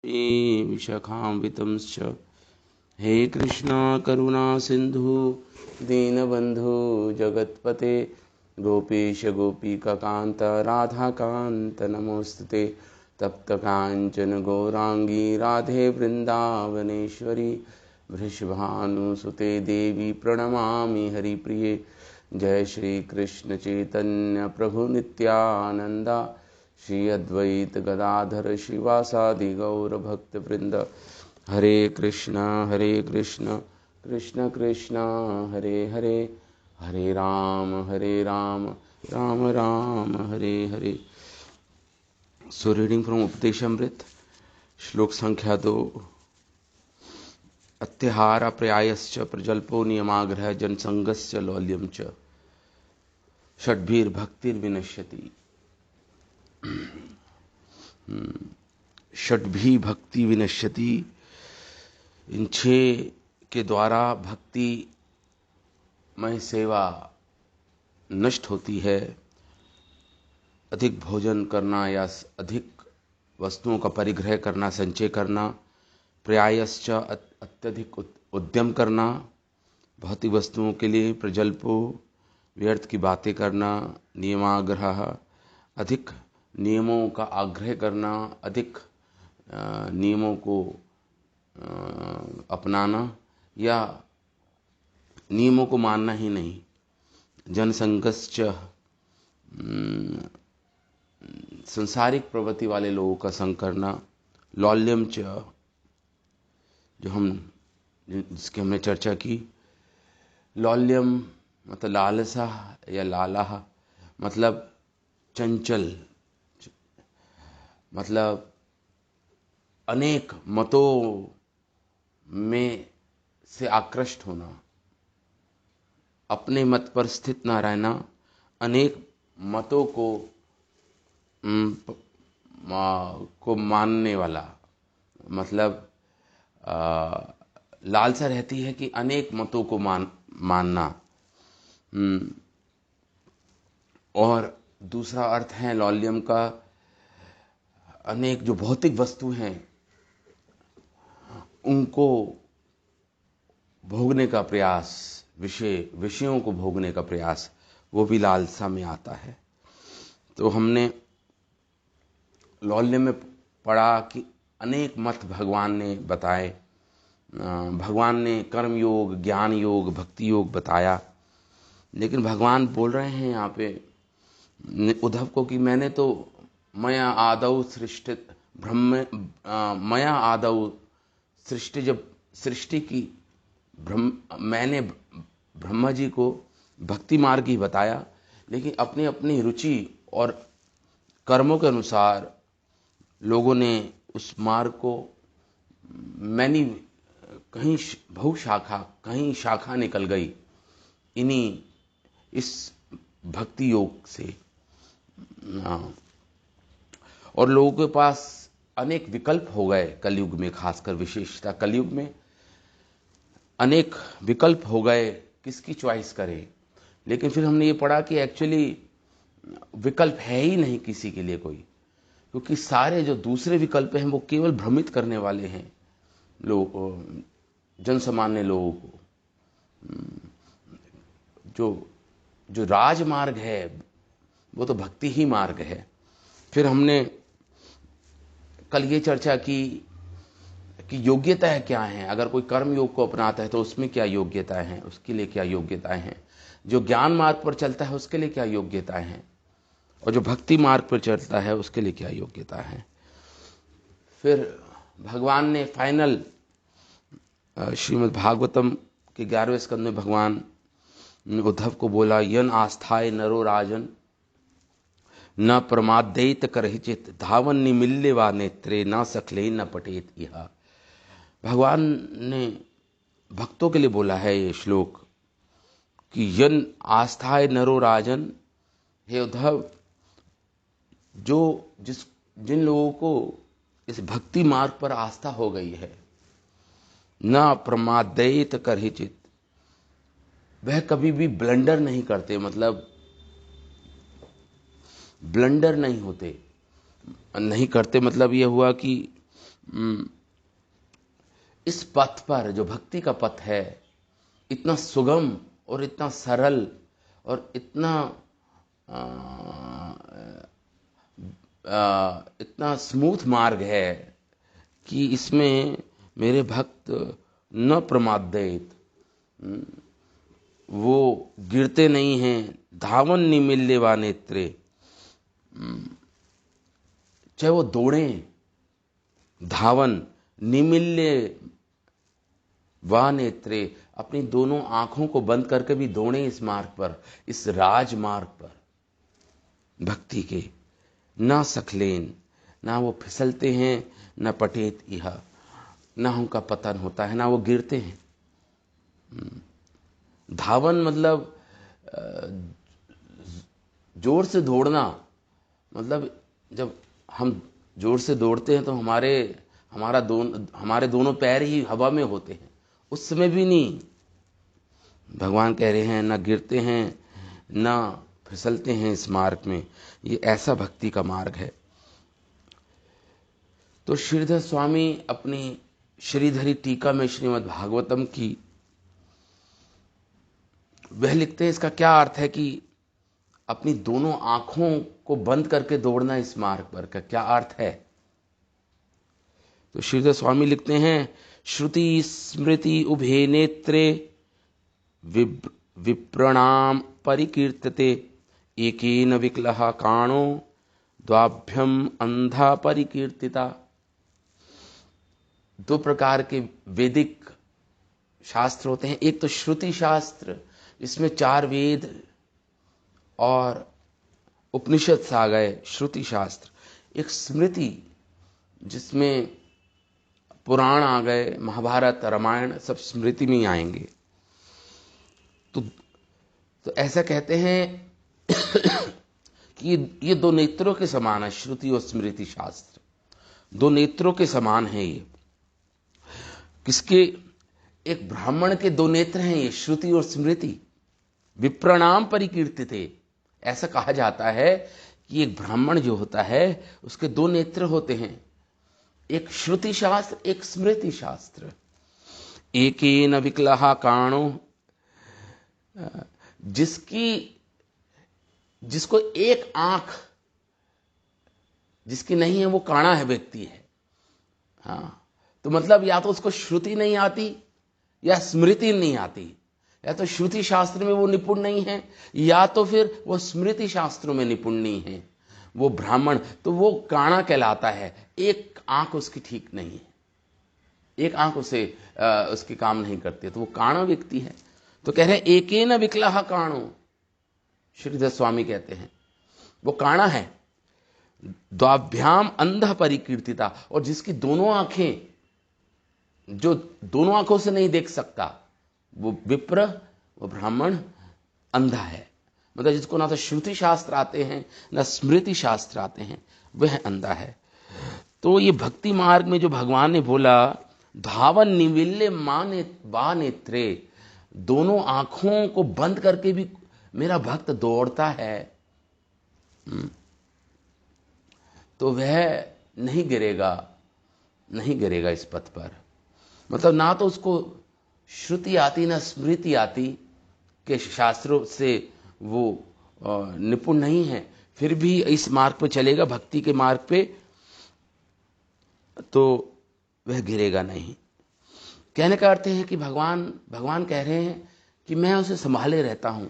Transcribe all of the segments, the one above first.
विशाखान्वितंश्च हे कृष्णा करुणा सिंधु दीनबंधु जगत्पते गोपेश गोपिकान्त राधाकान्त नमोस्तुते तप्त कांचन गौरांगी राधे वृंदावनेश्वरी वृषभानुसुते देवी प्रणमामि हरिप्रिये। जय श्री कृष्ण चैतन्य प्रभु नित्यानंदा श्री अद्वैत गदाधर शिवासादि गौर भक्त वृंद। हरे कृष्ण कृष्ण कृष्ण हरे हरे, हरे Ram Ram Ram Hare Hare. So reading from Upadeshamrita, श्लोक संख्या 2। अत्याहार प्रयायश्च प्रजल्पो नियमाग्रह जनसंगस्य लौल्यम च षड्भिर्भक्तिर्विनश्यति। षड्भी भक्ति विनश्यति, इन 6 के द्वारा भक्ति में सेवा नष्ट होती है। अधिक भोजन करना या अधिक वस्तुओं का परिग्रह करना, संचय करना, प्रयायश्च अत्यधिक उद्यम करना भौतिक वस्तुओं के लिए, प्रजल्पो व्यर्थ की बातें करना, नियमाग्रह अधिक नियमों का आग्रह करना, अधिक नियमों को अपनाना या नियमों को मानना ही नहीं, जनसंगश्च संसारिक प्रवृत्ति वाले लोगों का संग करना, लौल्यम च जिसकी हमने चर्चा की। लौल्यम मतलब लालसा या लाला, मतलब चंचल, मतलब अनेक मतों में से आकृष्ट होना, अपने मत पर स्थित ना रहना, अनेक मतों को मानने वाला, मतलब लालसा रहती है कि अनेक मतों को मानना। और दूसरा अर्थ है लौल्यम का, अनेक जो भौतिक वस्तु हैं उनको भोगने का प्रयास, विषयों को भोगने का प्रयास, वो भी लालसा में आता है। तो हमने लौल्य में पढ़ा कि अनेक मत भगवान ने बताए। भगवान ने कर्म योग, ज्ञान योग, भक्ति योग बताया, लेकिन भगवान बोल रहे हैं यहाँ पे उद्धव को कि मैंने तो मया आदौ सृष्टि ब्रह्म, मया आदौ सृष्टि, जब सृष्टि की मैंने ब्रह्मा जी को भक्ति मार्ग ही बताया, लेकिन अपनी अपनी रुचि और कर्मों के अनुसार लोगों ने उस मार्ग को मैनी, कहीं बहुशाखा, कहीं शाखा निकल गई इन्हीं इस भक्ति योग से। और लोगों के पास अनेक विकल्प हो गए कलयुग में, खासकर विशेषता कलयुग में अनेक विकल्प हो गए, किसकी चॉइस करें। लेकिन फिर हमने ये पढ़ा कि एक्चुअली विकल्प है ही नहीं किसी के लिए कोई, क्योंकि सारे जो दूसरे विकल्प हैं वो केवल भ्रमित करने वाले हैं लोग, जनसामान्य लोगों को। जो राजमार्ग है वो तो भक्ति ही मार्ग है। फिर हमने कल ये चर्चा की कि योग्यताएं क्या हैं। अगर कोई कर्म योग को अपनाता है तो उसमें क्या योग्यताएं हैं, उसके लिए क्या योग्यताएं हैं। जो ज्ञान मार्ग पर चलता है उसके लिए क्या योग्यताएं हैं, और जो भक्ति मार्ग पर चलता है उसके लिए क्या योग्यता है। फिर भगवान ने फाइनल श्रीमद् भागवतम के 11वें स्कंद में भगवान उद्धव को बोला, यन आस्थाय नरो राजन न प्रमादेत करहिचित धावन निमिल्य वा नेत्रे न सखले न पटेत इहा। भगवान ने भक्तों के लिए बोला है ये श्लोक कि यन आस्थाय नरो राजन, हे उद्धव, जिन लोगों को इस भक्ति मार्ग पर आस्था हो गई है, न प्रमादेत करहिचित, वह कभी भी ब्लंडर नहीं करते, मतलब ब्लंडर नहीं करते। मतलब यह हुआ कि इस पथ पर, जो भक्ति का पथ है, इतना सुगम और इतना सरल और इतना स्मूथ मार्ग है कि इसमें मेरे भक्त न प्रमादेत, वो गिरते नहीं हैं। धावन निमिल्य वा नेत्रे, चाहे वो दौड़ें, धावन निमिल्य वा नेत्रे, अपनी दोनों आंखों को बंद करके भी दौड़ें इस मार्ग पर, इस राजमार्ग पर भक्ति के। ना सखलेन, ना वो फिसलते हैं, ना पटेत इह, ना उनका पतन होता है, ना वो गिरते हैं। धावन मतलब जोर से दौड़ना, मतलब जब हम जोर से दौड़ते हैं तो हमारे दोनों पैर ही हवा में होते हैं, उस समय भी नहीं। भगवान कह रहे हैं ना गिरते हैं ना फिसलते हैं इस मार्ग में। ये ऐसा भक्ति का मार्ग है। तो श्रीधर स्वामी अपनी श्रीधरी टीका में श्रीमद् भागवतम की वह लिखते हैं, इसका क्या अर्थ है कि अपनी दोनों आंखों को बंद करके दौड़ना इस मार्ग पर का क्या अर्थ है। तो श्रीधर स्वामी लिखते हैं, श्रुति स्मृति उभे नेत्रे विप्रणाम परिकीर्तते, एकेन विकलः काणो द्वाभ्यम अंधा परिकीर्तिता। दो प्रकार के वैदिक शास्त्र होते हैं। एक तो श्रुति शास्त्र, इसमें 4 वेद और उपनिषद आ गए, श्रुति शास्त्र। एक स्मृति, जिसमें पुराण आ गए, महाभारत रामायण सब स्मृति में ही आएंगे। तो ऐसा कहते हैं कि ये 2 नेत्रों के समान है, श्रुति और स्मृति शास्त्र 2 नेत्रों के समान है। ये किसके? एक ब्राह्मण के 2 नेत्र हैं ये, श्रुति और स्मृति। विप्रणाम परिकीर्तिते, ऐसा कहा जाता है कि एक ब्राह्मण जो होता है उसके 2 नेत्र होते हैं, एक श्रुति शास्त्र, एक स्मृति शास्त्र। एकेन विकलः काणो, जिसको एक आंख जिसकी नहीं है वो काणा है, व्यक्ति है। हाँ, तो मतलब या तो उसको श्रुति नहीं आती या स्मृति नहीं आती, या तो श्रुति शास्त्र में वो निपुण नहीं है या तो फिर वो स्मृति शास्त्रों में निपुण नहीं है वो ब्राह्मण, तो वो काणा कहलाता है। एक आंख उसकी ठीक नहीं है, एक आंख उसकी काम नहीं करती है, तो वो काणा व्यक्ति है। तो कह रहे हैं एकेन विकलः काणो, श्रीधर स्वामी कहते हैं वो काणा है। द्वाभ्याम अंध परिकीर्तिता, और जिसकी दोनों आंखें, जो दोनों आंखों से नहीं देख सकता, वो विप्र, वो ब्राह्मण अंधा है। मतलब जिसको ना तो श्रुति शास्त्र आते हैं ना स्मृति शास्त्र आते हैं, वह अंधा है। तो ये भक्ति मार्ग में जो भगवान ने बोला, धावन निविल्य वा नेत्रे, दोनों आंखों को बंद करके भी मेरा भक्त दौड़ता है, तो वह नहीं गिरेगा इस पथ पर। मतलब ना तो उसको श्रुति आती ना स्मृति आती, के शास्त्रों से वो निपुण नहीं है, फिर भी इस मार्ग पर चलेगा, भक्ति के मार्ग पे, तो वह गिरेगा नहीं। कहने का अर्थ है कि भगवान कह रहे हैं कि मैं उसे संभाले रहता हूं।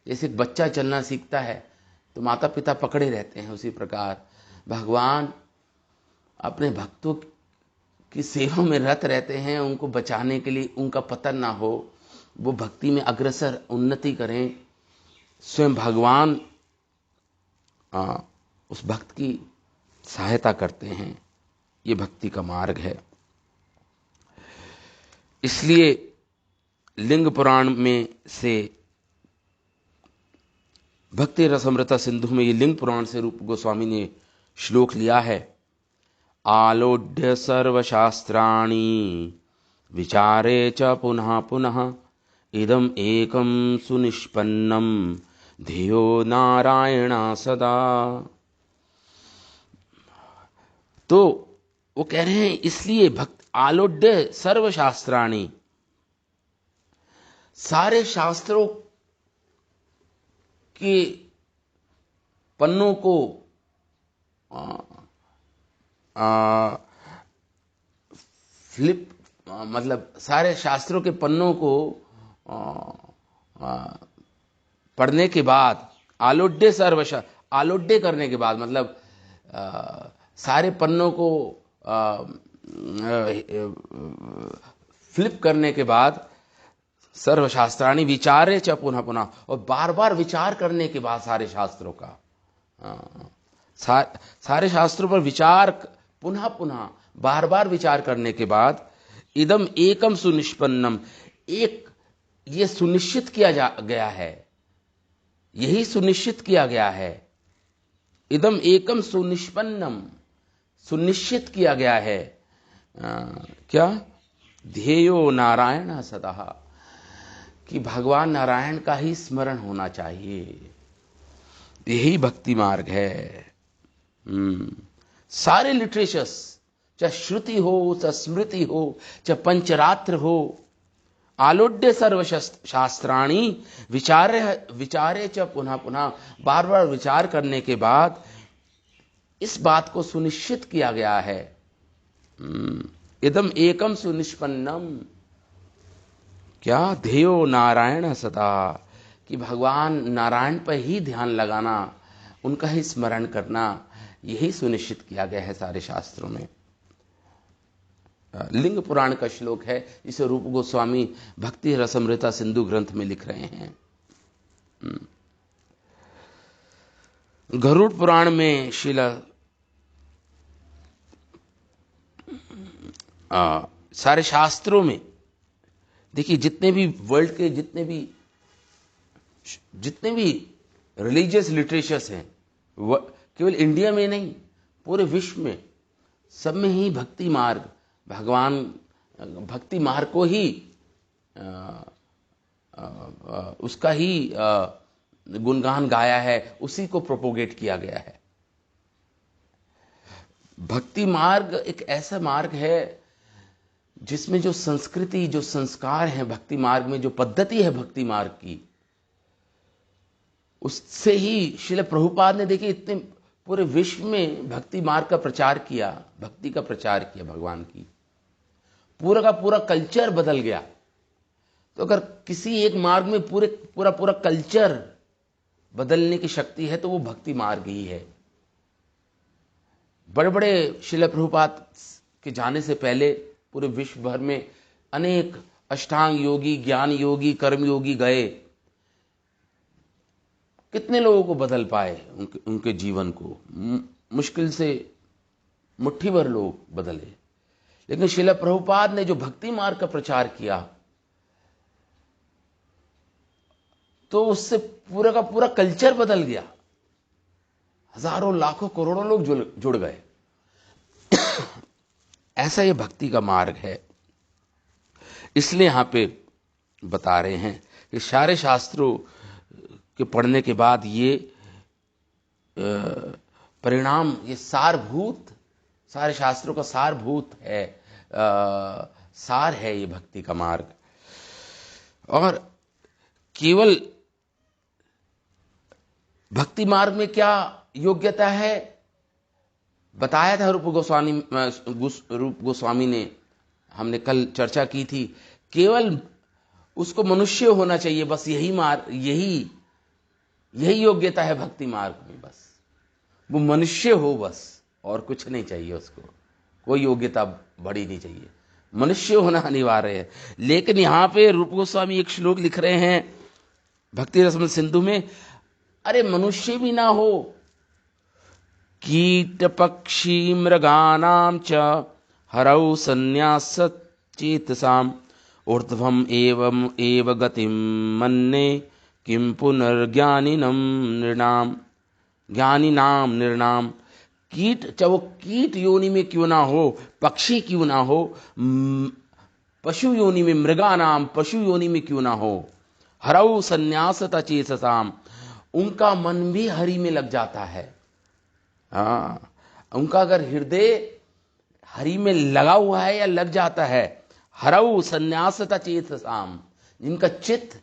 जैसे एक बच्चा चलना सीखता है तो माता पिता पकड़े रहते हैं, उसी प्रकार भगवान अपने भक्तों की सेवा में रत रहते हैं, उनको बचाने के लिए, उनका पतन ना हो, वो भक्ति में अग्रसर उन्नति करें। स्वयं भगवान उस भक्त की सहायता करते हैं। ये भक्ति का मार्ग है। इसलिए लिंग पुराण में से भक्ति रसमृता सिंधु में, ये लिंग पुराण से रूप गोस्वामी ने श्लोक लिया है। आलोड्य सर्वशास्त्राणि विचारे च पुनः पुनः, इदम एकम सुनिष्पन्नम ध्येयो नारायण सदा। तो वो कह रहे हैं इसलिए भक्त आलोड्य सर्वशास्त्राणी, सारे शास्त्रों के पन्नों को फ्लिप, मतलब सारे शास्त्रों के पन्नों को पढ़ने के बाद, आलोड्य आलोड्य करने के बाद, मतलब सारे पन्नों को फ्लिप करने के बाद, सर्वशास्त्राणी विचारे च पुनः पुनः, और बार बार विचार करने के बाद सारे शास्त्रों का, सारे शास्त्रों पर विचार पुनः पुनः बार बार विचार करने के बाद, इदम एकम सुनिष्पन्नम, एक ये सुनिश्चित किया गया है, यही सुनिश्चित किया गया है, इदम एकम सुनिष्पन्नम, सुनिश्चित किया गया है, क्या, ध्येयो नारायण सदा, कि भगवान नारायण का ही स्मरण होना चाहिए, यही भक्ति मार्ग है। सारे लिटरेचर्स, चाहे श्रुति हो, चाहे स्मृति हो, चाहे पंचरात्र हो, आलोड्य सर्वशास्त्राणी विचारे च पुनः पुनः, बार बार विचार करने के बाद इस बात को सुनिश्चित किया गया है, इदम एकम सुनिष्पन्नम, क्या, ध्येयो नारायण सदा, कि भगवान नारायण पर ही ध्यान लगाना, उनका ही स्मरण करना, यही सुनिश्चित किया गया है सारे शास्त्रों में। लिंग पुराण का श्लोक है, इसे रूप गोस्वामी भक्ति रसमृता सिंधु ग्रंथ में लिख रहे हैं। गरुड़ पुराण में सारे शास्त्रों में देखिए, जितने भी वर्ल्ड के जितने भी रिलीजियस लिटरेचर्स हैं, केवल इंडिया में नहीं, पूरे विश्व में, सब में ही भक्ति मार्ग, भगवान भक्ति मार्ग को ही उसका ही गुणगान गाया है, उसी को प्रोपोगेट किया गया है। भक्ति मार्ग एक ऐसा मार्ग है जिसमें जो संस्कृति, जो संस्कार हैं भक्ति मार्ग में, जो पद्धति है भक्ति मार्ग की, उससे ही श्रील प्रभुपाद ने देखिए इतने पूरे विश्व में भक्ति मार्ग का प्रचार किया, भक्ति का प्रचार किया, भगवान की, पूरा का पूरा कल्चर बदल गया। तो अगर किसी एक मार्ग में पूरा कल्चर बदलने की शक्ति है तो वो भक्ति मार्ग ही है। बड़े बड़े श्रील प्रभुपाद के जाने से पहले पूरे विश्व भर में अनेक अष्टांग योगी, ज्ञान योगी, कर्म योगी गए, कितने लोगों को बदल पाए, उनके जीवन को मुश्किल से मुट्ठी भर लोग बदले। लेकिन श्रील प्रभुपाद ने जो भक्ति मार्ग का प्रचार किया, तो उससे पूरा का पूरा कल्चर बदल गया, हजारों लाखों करोड़ों लोग जुड़ गए। ऐसा ये भक्ति का मार्ग है। इसलिए यहां पे बता रहे हैं कि सारे शास्त्रों के पढ़ने के बाद ये परिणाम, ये सारभूत, सारे शास्त्रों का सारभूत है, सार है ये भक्ति का मार्ग। और केवल भक्ति मार्ग में क्या योग्यता है बताया था रूप गोस्वामी ने, हमने कल चर्चा की थी। केवल उसको मनुष्य होना चाहिए, बस यही योग्यता है भक्ति मार्ग में, बस वो मनुष्य हो, बस और कुछ नहीं चाहिए उसको, कोई योग्यता बड़ी नहीं चाहिए, मनुष्य होना अनिवार्य है। लेकिन यहां पे रूप गोस्वामी एक श्लोक लिख रहे हैं भक्ति रसम सिंधु में, अरे मनुष्य भी ना हो, कीट पक्षी मृगानां च हरौ संन्यास चेतसाम ऊर्ध्वम एवं एव गतिम मन्ने किम पुनर्ज्ञानिनाम नृणाम। कीट, चाहे वो कीट योनि में क्यों ना हो, पक्षी क्यों ना हो, पशु योनि में, मृगानाम पशु योनि में क्यों ना हो, हरौ संन्यासत चेतसाम, उनका मन भी हरि में लग जाता है। हाँ, उनका अगर हृदय हरि में लगा हुआ है या लग जाता है। हरऊ संन्यासता चेतसाम, जिनका चित्त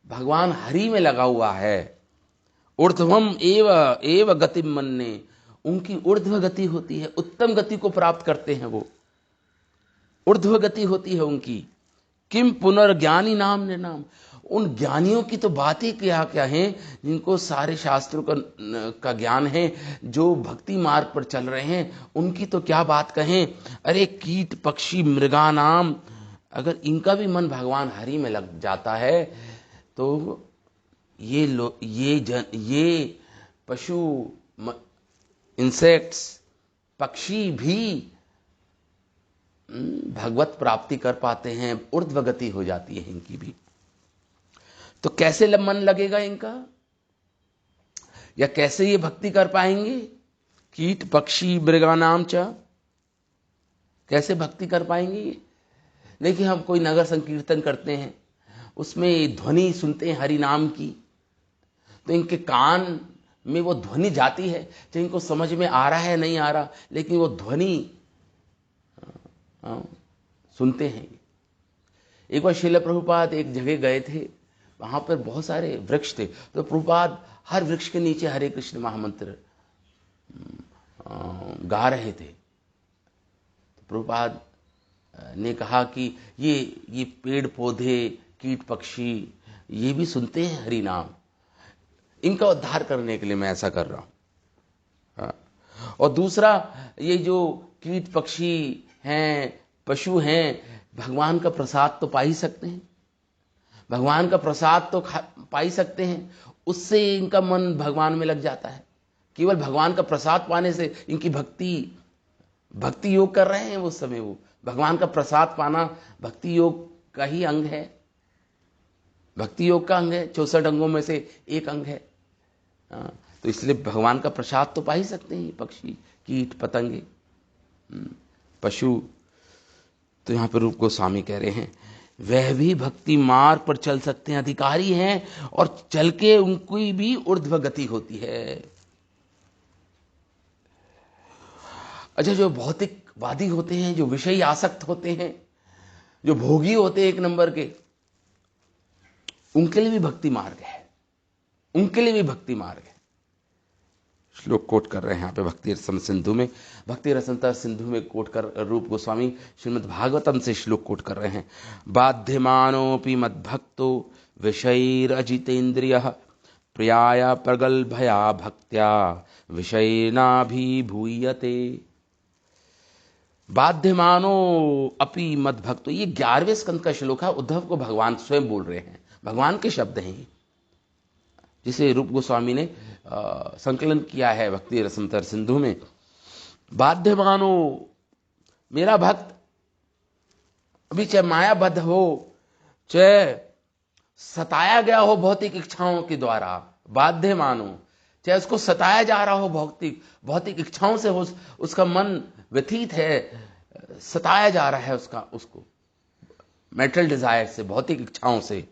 भगवान हरि में लगा हुआ है। ऊर्ध्वम एव एव गति मन्ने, उनकी ऊर्ध्व गति होती है, उत्तम गति को प्राप्त करते हैं वो, ऊर्ध्व गति होती है उनकी। किम पुनर्ज्ञानी नाम निर्नाम, उन ज्ञानियों की तो बात ही क्या क्या है, जिनको सारे शास्त्रों का ज्ञान है, जो भक्ति मार्ग पर चल रहे हैं, उनकी तो क्या बात कहें। अरे कीट पक्षी मृगा नाम, अगर इनका भी मन भगवान हरि में लग जाता है तो ये पशु, इंसेक्ट्स, पक्षी भी भगवत प्राप्ति कर पाते हैं, ऊर्ध्व गति हो जाती है इनकी भी। तो कैसे मन लगेगा इनका, या कैसे ये भक्ति कर पाएंगे। कीट पक्षी मृगानाम च, कैसे भक्ति कर पाएंगे ये। देखिए हम कोई नगर संकीर्तन करते हैं, उसमें ध्वनि सुनते हैं हरि नाम की, तो इनके कान में वो ध्वनि जाती है, चाहे इनको समझ में आ रहा है नहीं आ रहा, लेकिन वो ध्वनि सुनते हैं। एक बार श्रील प्रभुपाद एक जगह गए थे, वहां पर बहुत सारे वृक्ष थे, तो प्रभुपाद हर वृक्ष के नीचे हरे कृष्ण महामंत्र गा रहे थे। तो प्रभुपाद ने कहा कि ये पेड़ पौधे, कीट पक्षी, ये भी सुनते हैं हरि नाम, इनका उद्धार करने के लिए मैं ऐसा कर रहा हूं। और दूसरा, ये जो कीट पक्षी हैं, पशु हैं, भगवान का प्रसाद तो पा ही सकते हैं, भगवान का प्रसाद तो पा ही सकते हैं, उससे इनका मन भगवान में लग जाता है। केवल भगवान का प्रसाद पाने से इनकी भक्ति योग कर रहे हैं उस समय, वो भगवान का प्रसाद पाना भक्ति योग का ही अंग है, भक्ति योग का अंग है, 64 अंगों में से एक अंग है। तो इसलिए भगवान का प्रसाद तो पा ही सकते हैं पक्षी, कीट पतंगे, पशु। तो यहां पर रूप गोस्वामी कह रहे हैं वह भी भक्ति मार्ग पर चल सकते हैं, अधिकारी हैं, और चल के उनकी भी ऊर्ध्व गति होती है। अच्छा, जो भौतिकवादी होते हैं, जो विषयी आसक्त होते हैं, जो भोगी होते हैं एक नंबर के, उनके लिए भी भक्ति मार्ग है, उनके लिए भी भक्ति मार्ग है। श्लोक कोट कर रहे हैं यहाँ पे भक्ति रसम सिंधु में, भक्ति रसमता सिंधु में कोट कर रूप गोस्वामी श्रीमद् भागवतम से श्लोक कोट कर रहे हैं। बाध्यमानोपि मद्भक्तो विषयैरजितेन्द्रियः प्रियाय प्रगल्भया भक्त्या विषयेनाभिभूयते। बाध्यमानो अपि मद्भक्तो, ये 11वें स्कंद का श्लोक है, उद्धव को भगवान स्वयं बोल रहे हैं, भगवान के शब्द हैं, जिसे रूप गोस्वामी ने संकलन किया है भक्ति रसमतर सिंधु में। बाध्यमानो, मेरा भक्त अभी चाहे मायाबद्ध हो, चाहे सताया गया हो भौतिक इच्छाओं के द्वारा, बाध्य मानो, चाहे उसको सताया जा रहा हो भौतिक इच्छाओं से, हो उसका मन व्यथित है, सताया जा रहा है उसको मेटल डिजायर से, भौतिक इच्छाओं से,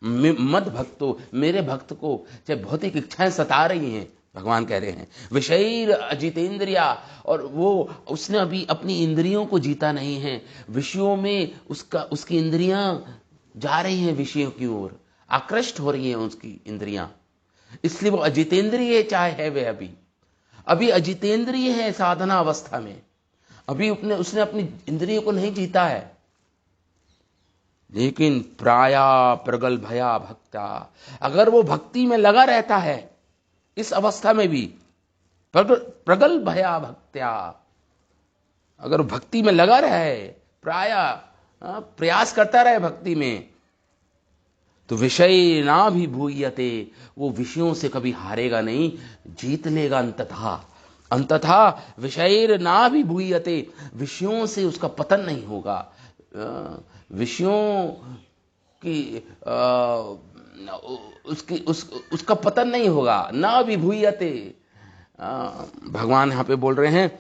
मद भक्तो, मेरे भक्त को चाहे भौतिक इच्छाएं सता रही हैं, भगवान कह रहे हैं विषयीर अजितेंद्रिया, और वो उसने अभी अपनी इंद्रियों को जीता नहीं है, विषयों में उसकी इंद्रियां जा रही हैं विषयों की ओर, आकृष्ट हो रही हैं उसकी इंद्रियां, इसलिए वो अजितेंद्रिय चाहे है, वे अभी अजितेंद्रिय है साधना अवस्था में, अभी उसने अपनी इंद्रियों को नहीं जीता है। लेकिन प्राया प्रगल्भया भक्ता, अगर वो भक्ति में लगा रहता है इस अवस्था में भी, प्रगल्भया भक्त्या, अगर भक्ति में लगा रहे, प्राया प्रयास करता रहे भक्ति में, तो विषय ना भी भूयते, वो विषयों से कभी हारेगा नहीं, जीत लेगा अंततः विषय ना भी भूयते, विषयों से उसका पतन नहीं होगा, विषयों की उसका पतन नहीं होगा, ना विभूयते। भगवान यहां पे बोल रहे हैं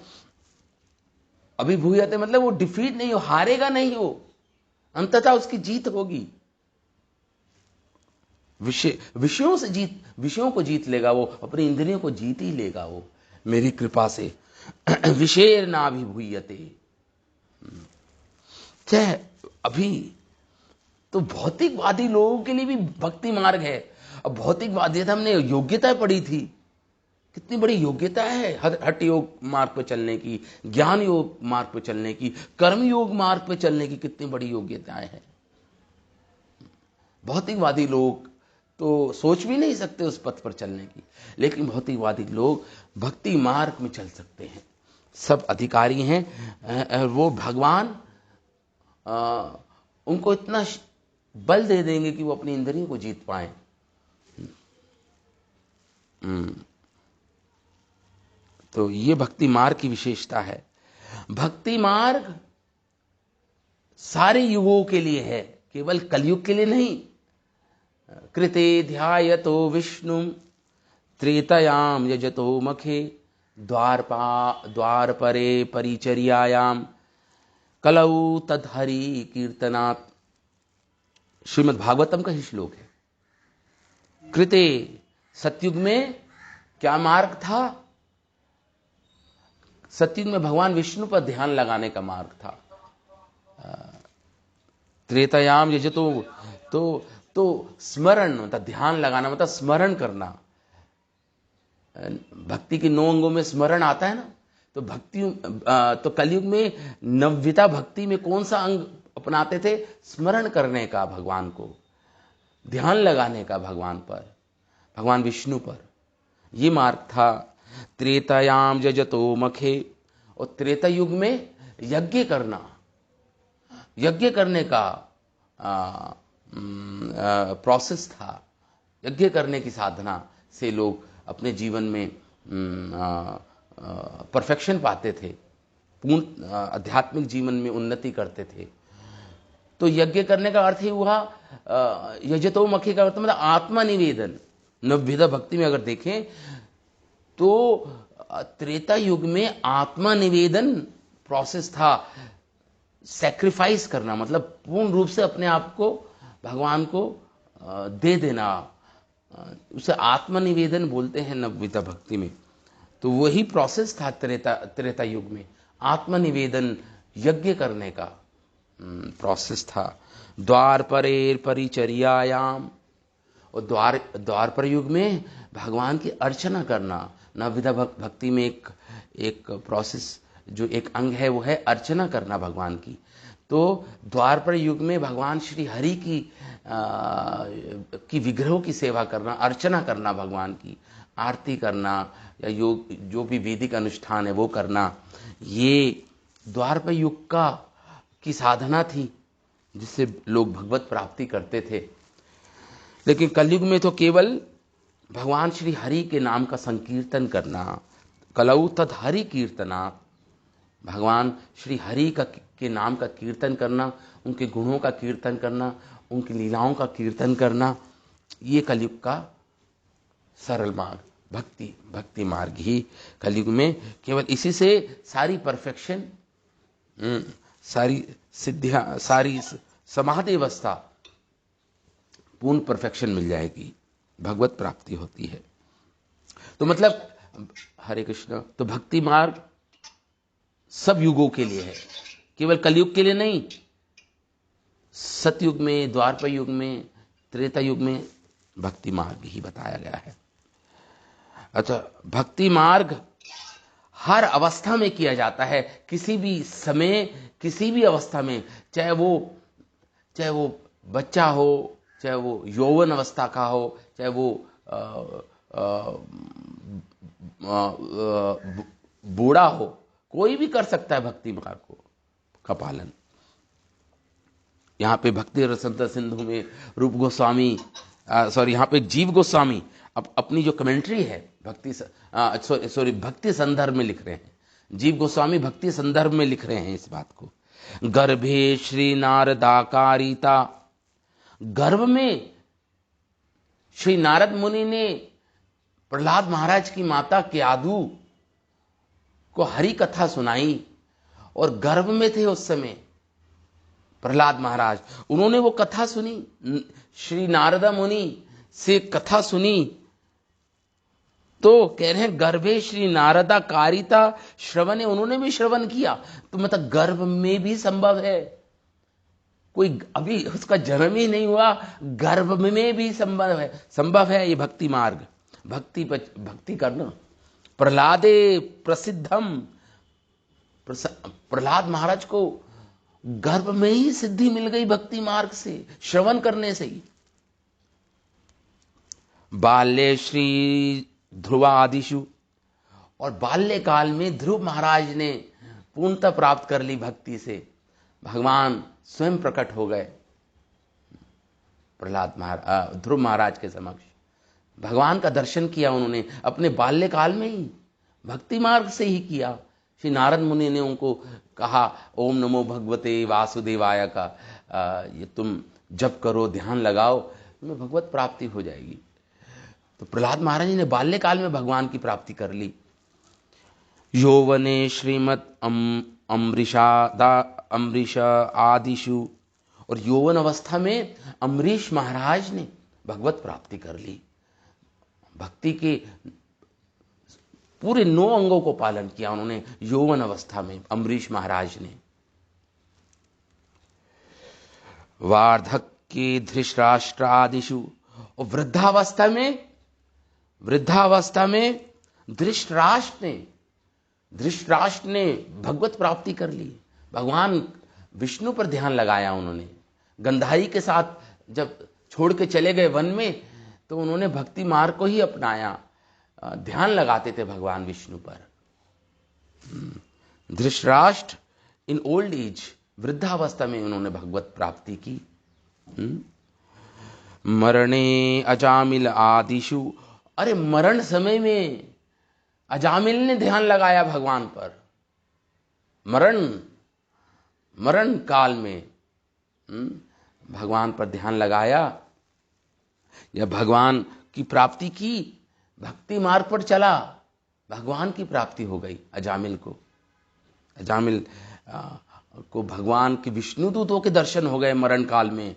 अभिभूयते मतलब वो डिफीट नहीं हो, हारेगा नहीं हो, अंततः उसकी जीत होगी। विषयों को जीत लेगा वो, अपनी इंद्रियों को जीत ही लेगा वो मेरी कृपा से। विषय ना अभिभूयते, चाहे अभी तो भौतिकवादी लोगों के लिए भी भक्ति मार्ग है। अब भौतिकवादियता हमने योग्यता पढ़ी थी, कितनी बड़ी योग्यता है हठ योग मार्ग पर चलने की, ज्ञान योग मार्ग पर चलने की, कर्म योग मार्ग पर चलने की कितनी बड़ी योग्यताएं हैं। भौतिकवादी लोग तो सोच भी नहीं सकते उस पथ पर चलने की, लेकिन भौतिकवादी लोग भक्ति मार्ग में चल सकते हैं। सब अधिकारी हैं, वो भगवान उनको इतना बल दे देंगे कि वो अपनी इंद्रियों को जीत पाए। तो ये भक्ति मार्ग की विशेषता है। भक्ति मार्ग सारे युगों के लिए है, केवल कलयुग के लिए नहीं। कृते ध्यायतो विष्णु त्रेतयाम यजतो मखे द्वारपरे परिचर्यायाम कलौ तदहरि कीर्तनात्। श्रीमद् भागवतम का ही श्लोक है। कृते, सतयुग में क्या मार्ग था? सतयुग में भगवान विष्णु पर ध्यान लगाने का मार्ग था। त्रेतायाम यजतो, तो स्मरण मतलब ध्यान लगाना मतलब स्मरण करना। भक्ति के 9 अंगों में स्मरण आता है ना, तो तो कलयुग में नव्यता भक्ति में कौन सा अंग अपनाते थे? स्मरण करने का, भगवान को ध्यान लगाने का, भगवान पर, भगवान विष्णु पर। ये मार्ग था। त्रेतायाम यजतो मखे, और त्रेता युग में यज्ञ करना, यज्ञ करने का प्रोसेस था। यज्ञ करने की साधना से लोग अपने जीवन में परफेक्शन पाते थे, पूर्ण आध्यात्मिक जीवन में उन्नति करते थे। तो यज्ञ करने का अर्थ ही हुआ, यजतो मखे का अर्थ मतलब आत्मनिवेदन। नवविधा भक्ति में अगर देखें तो त्रेता युग में आत्मनिवेदन प्रोसेस था। सैक्रिफाइस करना मतलब पूर्ण रूप से अपने आप को भगवान को दे देना, उसे आत्मनिवेदन बोलते हैं नवविधा भक्ति में। तो वही प्रोसेस था त्रेता युग में, आत्मनिवेदन, यज्ञ करने का प्रोसेस था। द्वारपरेर परिचर्यायाम, और द्वारपर युग में भगवान की अर्चना करना। नवविधा भक्ति में एक प्रोसेस, जो एक अंग है, वो है अर्चना करना भगवान की। तो द्वारपर युग में भगवान श्री हरि की विग्रहों की सेवा करना, अर्चना करना, भगवान की आरती करना, या योग जो भी वैदिक अनुष्ठान है वो करना, ये द्वारपर युग की साधना थी, जिससे लोग भगवत प्राप्ति करते थे। लेकिन कलयुग में तो केवल भगवान श्री हरि के नाम का संकीर्तन करना, कलौ तद हरि कीर्तना, भगवान श्री हरि के नाम का कीर्तन करना, उनके गुणों का कीर्तन करना, उनकी लीलाओं का कीर्तन करना, ये कलयुग का सरल मार्ग, भक्ति मार्ग ही कलयुग में। केवल इसी से सारी परफेक्शन, सारी सिद्धियां, सारी समाधि अवस्था, पूर्ण परफेक्शन मिल जाएगी, भगवत प्राप्ति होती है। तो मतलब हरे कृष्ण, तो भक्ति मार्ग सब युगों के लिए है, केवल कलयुग के लिए नहीं। सतयुग में, द्वापर युग में, त्रेता युग में भक्ति मार्ग ही बताया गया है। अच्छा, भक्ति मार्ग हर अवस्था में किया जाता है, किसी भी समय, किसी भी अवस्था में, चाहे वो बच्चा हो, चाहे वो यौवन अवस्था का हो, चाहे वो बूढ़ा हो, कोई भी कर सकता है भक्ति मार्ग का पालन। यहाँ पे भक्ति रसंत सिंधु में रूप गोस्वामी, यहाँ पे जीव गोस्वामी अपनी जो कमेंट्री है भक्ति संदर्भ में लिख रहे हैं। जीव गोस्वामी भक्ति संदर्भ में लिख रहे हैं इस बात को। गर्भे श्री नारदाकारिता, गर्भ में श्री नारद मुनि ने प्रहलाद महाराज की माता क्यादु को हरि कथा सुनाई, और गर्भ में थे उस समय प्रहलाद महाराज। उन्होंने वो कथा सुनी, श्री नारदा मुनि से कथा सुनी, तो कह रहे हैं गर्भे श्री नारदा कारिता श्रवणे, उन्होंने भी श्रवण किया। तो मतलब गर्भ में भी संभव है कोई अभी उसका जन्म ही नहीं हुआ, गर्भ में भी संभव है ये भक्ति मार्ग। भक्ति करना। प्रहलादे प्रसिद्धम, प्रहलाद महाराज को गर्भ में ही सिद्धि मिल गई भक्ति मार्ग से, श्रवण करने से ही। बाल्ये श्री ध्रुवादिषु, और बाल्यकाल में ध्रुव महाराज ने पूर्णता प्राप्त कर ली भक्ति से। भगवान स्वयं प्रकट हो गए ध्रुव महाराज के समक्ष। भगवान का दर्शन किया उन्होंने अपने बाल्यकाल में ही, भक्ति मार्ग से ही किया। श्री नारद मुनि ने उनको कहा, ओम नमो भगवते वासुदेवाय का ये तुम जप करो, ध्यान लगाओ, तुम्हें भगवत प्राप्ति हो जाएगी। तो प्रहलाद महाराज जी ने बाल्यकाल में भगवान की प्राप्ति कर ली। यौवने श्रीमद अम्बरीश आदिशु, और यौवन अवस्था में अम्बरीश महाराज ने भगवत प्राप्ति कर ली। भक्ति के पूरे 9 अंगों को पालन किया उन्होंने यौवन अवस्था में अम्बरीश महाराज ने। वार्धक्ये धृतराष्ट्र आदिषु, और वृद्धावस्था में धृतराष्ट्र ने भगवत प्राप्ति कर ली। भगवान विष्णु पर ध्यान लगाया उन्होंने। गंधारी के साथ जब छोड़ के चले गए वन में, तो उन्होंने भक्ति मार्ग को ही अपनाया, ध्यान लगाते थे भगवान विष्णु पर। धृतराष्ट्र इन ओल्ड एज, वृद्धावस्था में उन्होंने भगवत प्राप्ति की। मरणे अजामिल आदिषु, अरे मरण समय में अजामिल ने ध्यान लगाया भगवान पर। मरण काल में भगवान पर ध्यान लगाया, या भगवान की प्राप्ति की, भक्ति मार्ग पर चला, भगवान की प्राप्ति हो गई अजामिल को। अजामिल को भगवान के विष्णु दूतों के दर्शन हो गए मरण काल में।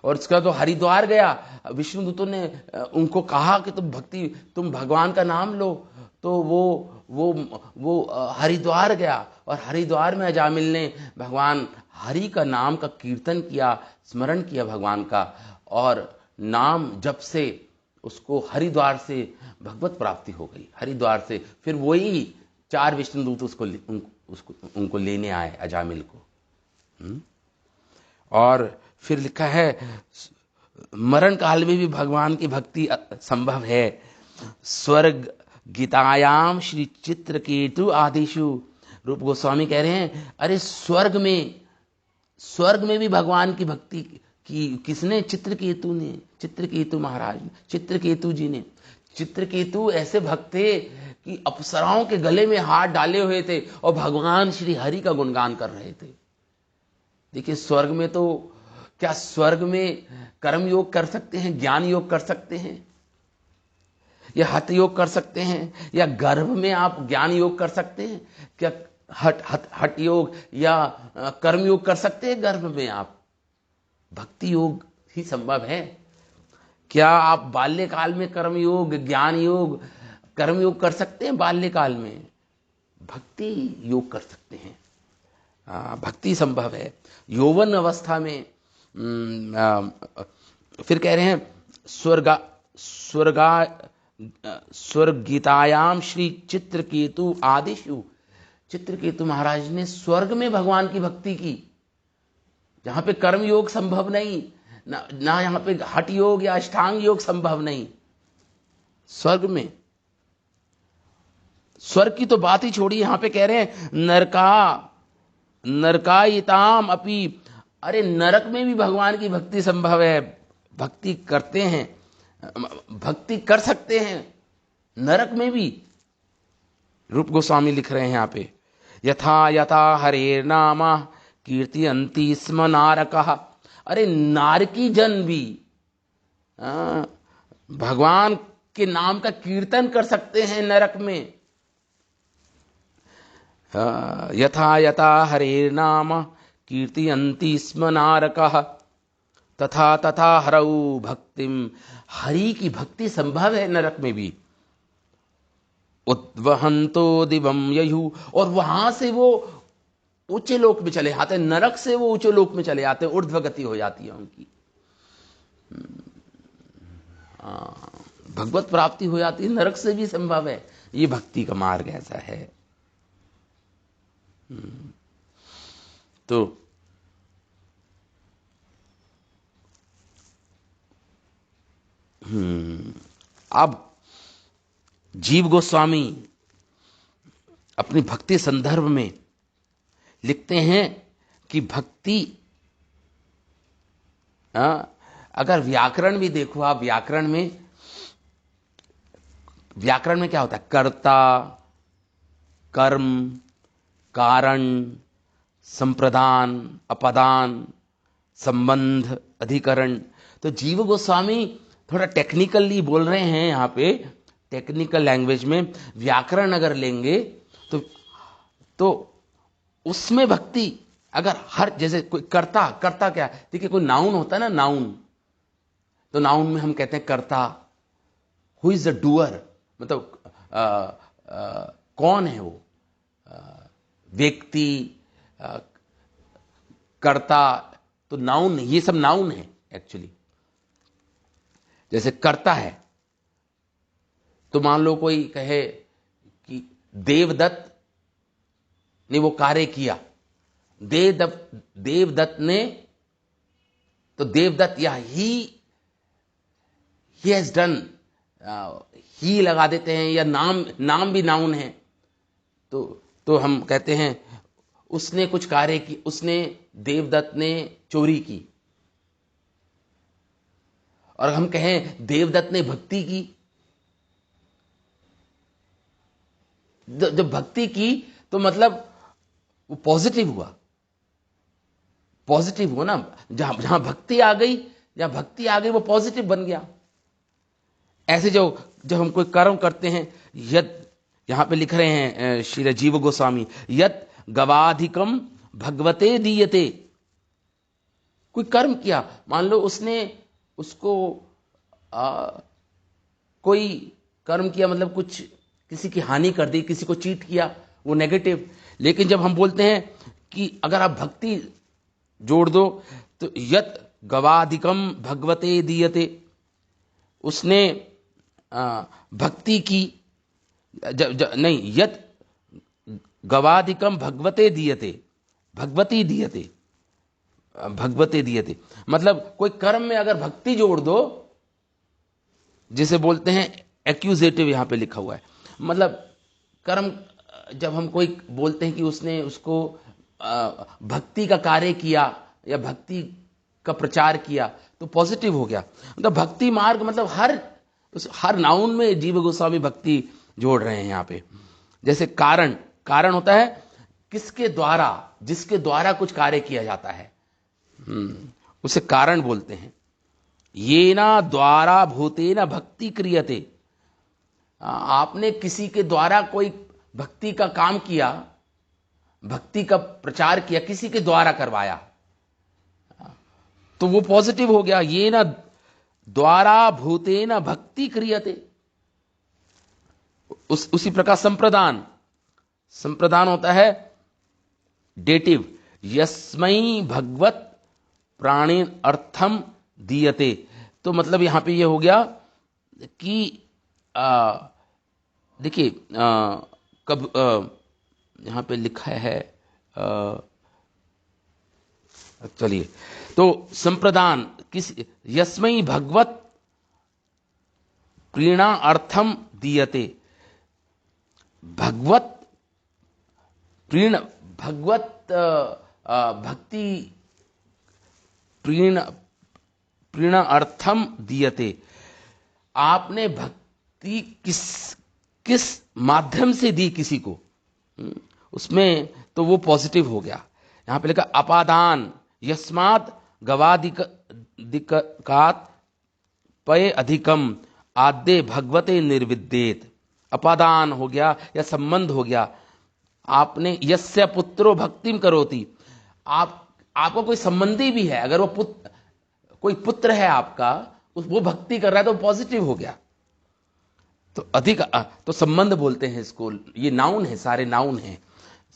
और इसका तो हरिद्वार गया, विष्णु दूतों ने उनको कहा कि तुम भगवान का नाम लो, तो वो हरिद्वार गया, और हरिद्वार में अजामिल ने भगवान हरि का नाम का कीर्तन किया, स्मरण किया भगवान का, और नाम जप से उसको हरिद्वार से भगवत प्राप्ति हो गई। हरिद्वार से फिर वही 4 विष्णु दूत उनको लेने आए अजामिल को। और फिर लिखा है मरण काल में भी भगवान की भक्ति संभव है। स्वर्ग गीतायाम श्री चित्रकेतु आदिशु, रूप गोस्वामी कह रहे हैं, अरे स्वर्ग में भी भगवान की भक्ति की किसने? चित्रकेतु ने, चित्रकेतु महाराज, चित्रकेतु जी ने। चित्रकेतु ऐसे भक्त थे कि अप्सराओं के गले में हाथ डाले हुए थे और भगवान श्री हरि का गुणगान कर रहे थे। देखिए स्वर्ग में तो क्या स्वर्ग में कर्म योग कर सकते हैं, ज्ञान योग कर सकते हैं, या हठ योग कर सकते हैं, या गर्भ में आप ज्ञान योग कर सकते हैं? क्या हठ योग या कर्म योग कर सकते हैं गर्भ में आप? भक्ति योग ही संभव है। क्या आप बाल्यकाल में कर्म योग, ज्ञान योग, कर्म योग कर सकते हैं? बाल्यकाल में भक्ति योग कर सकते हैं। भक्ति संभव है। यौवन अवस्था में फिर कह रहे हैं स्वर्ग गीतायाम श्री चित्रकेतु आदिशु, चित्रकेतु महाराज ने स्वर्ग में भगवान की भक्ति की, जहां पे कर्म योग संभव नहीं, ना यहां पे हठ योग या अष्टांग योग संभव नहीं। स्वर्ग में, स्वर्ग की तो बात ही छोड़ी, यहां पे कह रहे हैं नरकायिताम अपि, अरे नरक में भी भगवान की भक्ति संभव है। भक्ति करते हैं, भक्ति कर सकते हैं नरक में भी। रूप गोस्वामी लिख रहे हैं यहां पे, यथा यथा हरे नामा कीर्तयन्ति स्म नारकः, अरे नारकी जन भी भगवान के नाम का कीर्तन कर सकते हैं नरक में। यथा यथा हरे नाम कीर्तयन्ति स्म नारकः तथा तथा हरऊ भक्तिम, हरि की भक्ति संभव है नरक में भी। उद्वहंतो दिवम ययु, और वहां से वो ऊंचे लोक में चले आते हैं, नरक से वो ऊंचे लोक में चले आते हैं, ऊर्ध्व गति हो जाती है उनकी, भगवत प्राप्ति हो जाती है, नरक से भी संभव है। ये भक्ति का मार्ग ऐसा है। तो अब जीव गोस्वामी अपनी भक्ति संदर्भ में लिखते हैं कि भक्ति, अगर व्याकरण भी देखो आप, व्याकरण में क्या होता है? कर्ता, कर्म, कारण, संप्रदान, अपदान, संबंध, अधिकरण। तो जीव गोस्वामी थोड़ा टेक्निकली बोल रहे हैं यहां पे, टेक्निकल लैंग्वेज में व्याकरण अगर लेंगे तो उसमें भक्ति अगर हर, जैसे कोई कर्ता, कर्ता क्या है? देखिए कोई नाउन होता है ना, नाउन, तो नाउन में हम कहते हैं कर्ता, हु इज द डूअर, मतलब कौन है वो व्यक्ति, कर्ता, तो नाउन, ये सब नाउन है एक्चुअली। जैसे कर्ता है तो मान लो कोई कहे कि देवदत्त ने वो कार्य किया, देवदत्त ने, तो देवदत्त या ही हैज डन, ही लगा देते हैं, या नाम भी नाउन है, तो हम कहते हैं उसने कुछ कार्य की, उसने, देवदत्त ने चोरी की। और हम कहें देवदत्त ने भक्ति की, जब भक्ति की तो मतलब वो पॉजिटिव हुआ, पॉजिटिव हो ना, जहां भक्ति आ गई, वो पॉजिटिव बन गया। ऐसे जब हम कोई कर्म करते हैं, यद, यहां पे लिख रहे हैं श्री जीव गोस्वामी, यद गवाधिकम भगवते दीयते, कोई कर्म किया, मान लो उसको कोई कर्म किया, मतलब कुछ किसी की हानि कर दी, किसी को चीट किया, वो नेगेटिव। लेकिन जब हम बोलते हैं कि अगर आप भक्ति जोड़ दो तो यत गवाधिकम भगवते दीयते, उसने भक्ति की, नहीं, यत गवाधिकम भगवते दीयते, भगवती दीयते, भगवते दीयते, मतलब कोई कर्म में अगर भक्ति जोड़ दो, जिसे बोलते हैं एक्यूजेटिव, यहां पे लिखा हुआ है, मतलब कर्म, जब हम कोई बोलते हैं कि उसने उसको भक्ति का कार्य किया या भक्ति का प्रचार किया, तो पॉजिटिव हो गया। मतलब भक्ति मार्ग, मतलब हर नाउन में जीव गोस्वामी भक्ति जोड़ रहे हैं यहां पे। जैसे कारण होता है किसके द्वारा, जिसके द्वारा कुछ कार्य किया जाता है, उसे कारण बोलते हैं। ये ना द्वारा भूतेन भक्ति क्रियते, आपने किसी के द्वारा कोई भक्ति का काम किया, भक्ति का प्रचार किया, किसी के द्वारा करवाया, तो वो पॉजिटिव हो गया। ये ना द्वारा भूतेन भक्ति क्रियते। उसी प्रकार संप्रदान होता है डेटिव, यस्मै भगवत प्राणी अर्थम दीयते। तो मतलब यहां पे ये हो गया कि देखिए कब यहां पे लिखा है, चलिए, तो संप्रदान किस, यस्मै भगवत प्रीणा अर्थम दीयते, भगवत प्रीण, भगवत भक्ति प्रीण अर्थम दीयते, आपने भक्ति किस माध्यम से दी किसी को, उसमें तो वो पॉजिटिव हो गया। यहां पे लिखा अपादान, यस्मात् गवादिकात पय अधिकम आद्य भगवते निर्विद्येत। अपादान हो गया या संबंध हो गया। आपने, यस्य पुत्रो भक्तिम करोति, आपको कोई संबंधी भी है, अगर वो कोई पुत्र है आपका, वो भक्ति कर रहा है, तो पॉजिटिव हो गया। तो अधिक, तो संबंध बोलते हैं इसको। ये नाउन है, सारे नाउन हैं,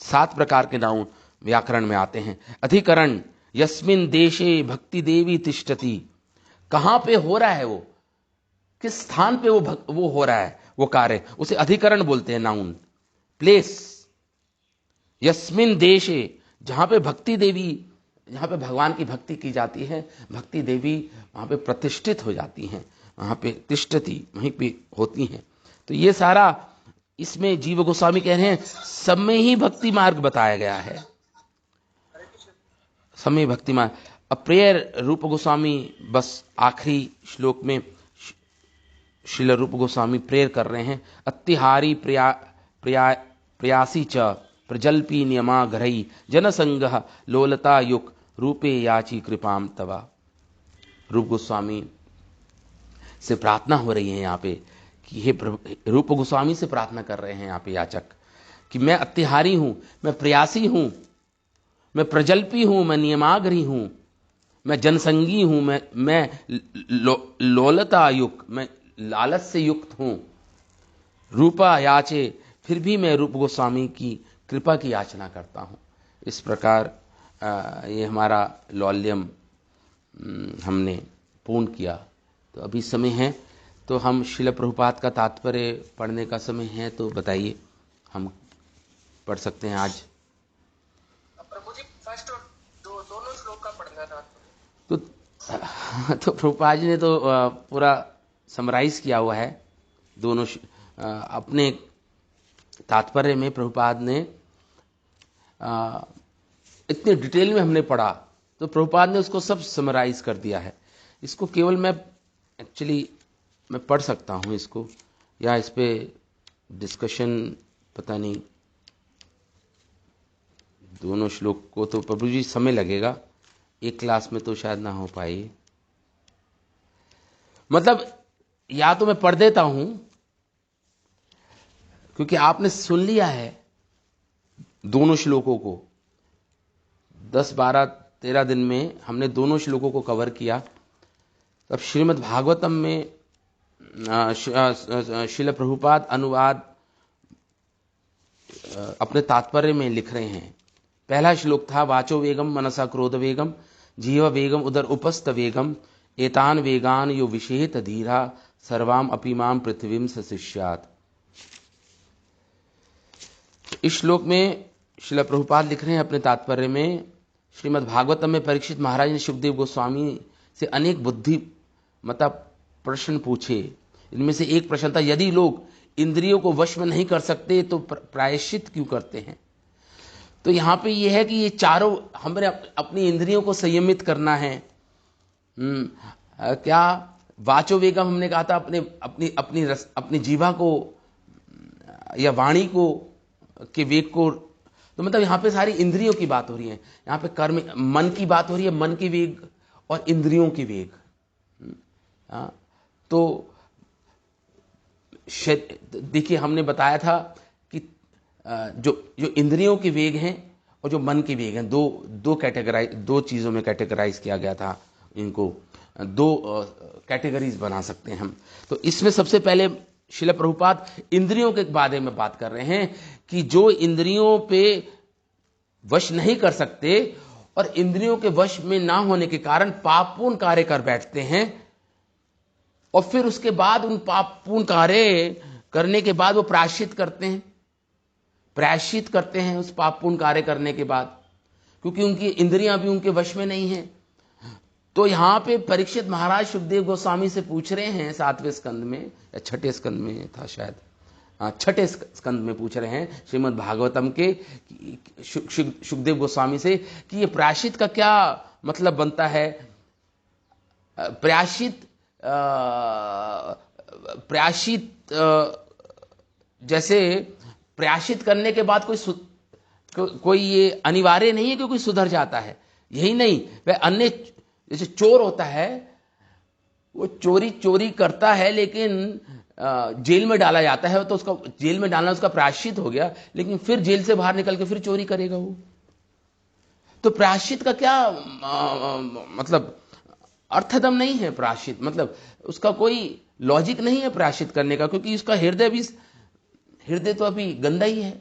7 प्रकार के नाउन, व्याकरण में आते हैं। अधिकरण यस्मिन देशे भक्ति देवी तिष्ठति, कहां पे हो रहा है वो, किस स्थान पे वो हो रहा है वो कार्य, उसे अधिकरण बोलते हैं, नाउन, प्लेस। यस्मिन देशे, जहां पे भक्ति देवी, जहां पे भगवान की भक्ति की जाती है, भक्ति देवी वहां पे प्रतिष्ठित हो जाती हैं, वहां पे तिष्ठति, वहीं पे होती हैं। तो ये सारा इसमें जीव गोस्वामी कह रहे हैं सब में ही भक्ति मार्ग बताया गया है, सब में भक्ति मार्ग। अब प्रेयर रूप गोस्वामी बस आखिरी श्लोक में श्रील रूप गोस्वामी प्रेयर कर रहे हैं। अत्तिहारी प्रयासी च प्रजल्पी नियमा घरई जनसंगः लोलता युक रूपे याची कृपाम तवा। रूप गोस्वामी से प्रार्थना हो रही है यहाँ पे कि हे रूप गोस्वामी से प्रार्थना कर रहे हैं यहाँ पे याचक कि मैं अत्तिहारी हूं, मैं प्रयासी हूं, मैं प्रजल्पी हूं, मैं नियमाग्रही हूं, मैं जनसंगी हूं, मैं लोलता युक्त, मैं लालच से युक्त हूं। रूपा याचे, फिर भी मैं रूप गोस्वामी की कृपा की याचना करता हूं। इस प्रकार ये हमारा लौल्यम हमने पूर्ण किया। तो अभी समय है तो हम श्रील प्रभुपाद का तात्पर्य पढ़ने का समय है, तो बताइए, हम पढ़ सकते हैं आज। प्रभु जी फर्स्ट और दोनों श्लोक का पढ़ना था तो प्रभुपाद जी ने तो पूरा समराइज किया हुआ है दोनों अपने तात्पर्य में। प्रभुपाद ने इतने डिटेल में हमने पढ़ा तो प्रभुपाद ने उसको सब समराइज कर दिया है। इसको केवल मैं पढ़ सकता हूं इसको, या इस पे डिस्कशन पता नहीं, दोनों श्लोक को तो प्रभु जी समय लगेगा, एक क्लास में तो शायद ना हो पाए। मतलब या तो मैं पढ़ देता हूं क्योंकि आपने सुन लिया है दोनों श्लोकों को, 10, 12, 13 दिन में हमने दोनों श्लोकों को कवर किया। अब श्रीमद् भागवतम में श्रील प्रभुपाद अनुवाद अपने तात्पर्य में लिख रहे हैं। पहला श्लोक था वाचो वेगम मनसा क्रोध वेगम जीव वेगम उदर उपस्थ वेगम एतान वेगान यो विषेत धीरा सर्वाम अपीमाम पृथ्वीम सशिष्यात्। इस श्लोक में श्रील प्रभुपाद लिख रहे हैं अपने तात्पर्य में, श्रीमद् भागवतम में परीक्षित महाराज ने सुखदेव गोस्वामी से अनेक बुद्धिमता प्रश्न पूछे। इनमें से एक प्रश्न था यदि लोग इंद्रियों को वश में नहीं कर सकते तो प्रायश्चित क्यों करते हैं। तो यहां पे ये है कि ये चारों हमें अपनी इंद्रियों को संयमित करना है। क्या वाचो वेगम हमने कहा था, अपनी जीवा को या वाणी को के वेग को, तो मतलब यहां पे सारी इंद्रियों की बात हो रही है। यहां पे कर्म मन की बात हो रही है, मन की वेग और इंद्रियों की वेग। तो देखिए हमने बताया था कि जो इंद्रियों के वेग हैं और जो मन के वेग हैं, दो चीजों में कैटेगराइज किया गया था। इनको दो कैटेगरीज बना सकते हैं हम। तो इसमें सबसे पहले श्रील प्रभुपाद इंद्रियों के बारे में बात कर रहे हैं कि जो इंद्रियों पे वश नहीं कर सकते और इंद्रियों के वश में ना होने के कारण पापपूर्ण कार्य कर बैठते हैं, और फिर उसके बाद उन पापपूर्ण कार्य करने के बाद वो प्रायश्चित करते हैं उस पापपूर्ण कार्य करने के बाद, क्योंकि उनकी इंद्रियां भी उनके वश में नहीं है। तो यहां पे परीक्षित महाराज सुखदेव गोस्वामी से पूछ रहे हैं 7वें स्कंद में या 6ठे स्कंद में था शायद, 6ठे स्कंद में पूछ रहे हैं श्रीमद् भागवतम के सुखदेव गोस्वामी से कि ये प्रायश्चित का क्या मतलब बनता है। प्रायश्चित जैसे प्रायश्चित करने के बाद कोई ये अनिवार्य नहीं है कि कोई सुधर जाता है। यही नहीं, वह अन्य जैसे चोर होता है, वो चोरी करता है लेकिन जेल में डाला जाता है, तो उसका जेल में डालना उसका प्रायश्चित हो गया, लेकिन फिर जेल से बाहर निकल के फिर चोरी करेगा वो। तो प्रायश्चित का क्या मतलब अर्थदम नहीं है। प्रायश्चित मतलब उसका कोई लॉजिक नहीं है प्रायश्चित करने का, क्योंकि उसका हृदय तो अभी गंदा ही है,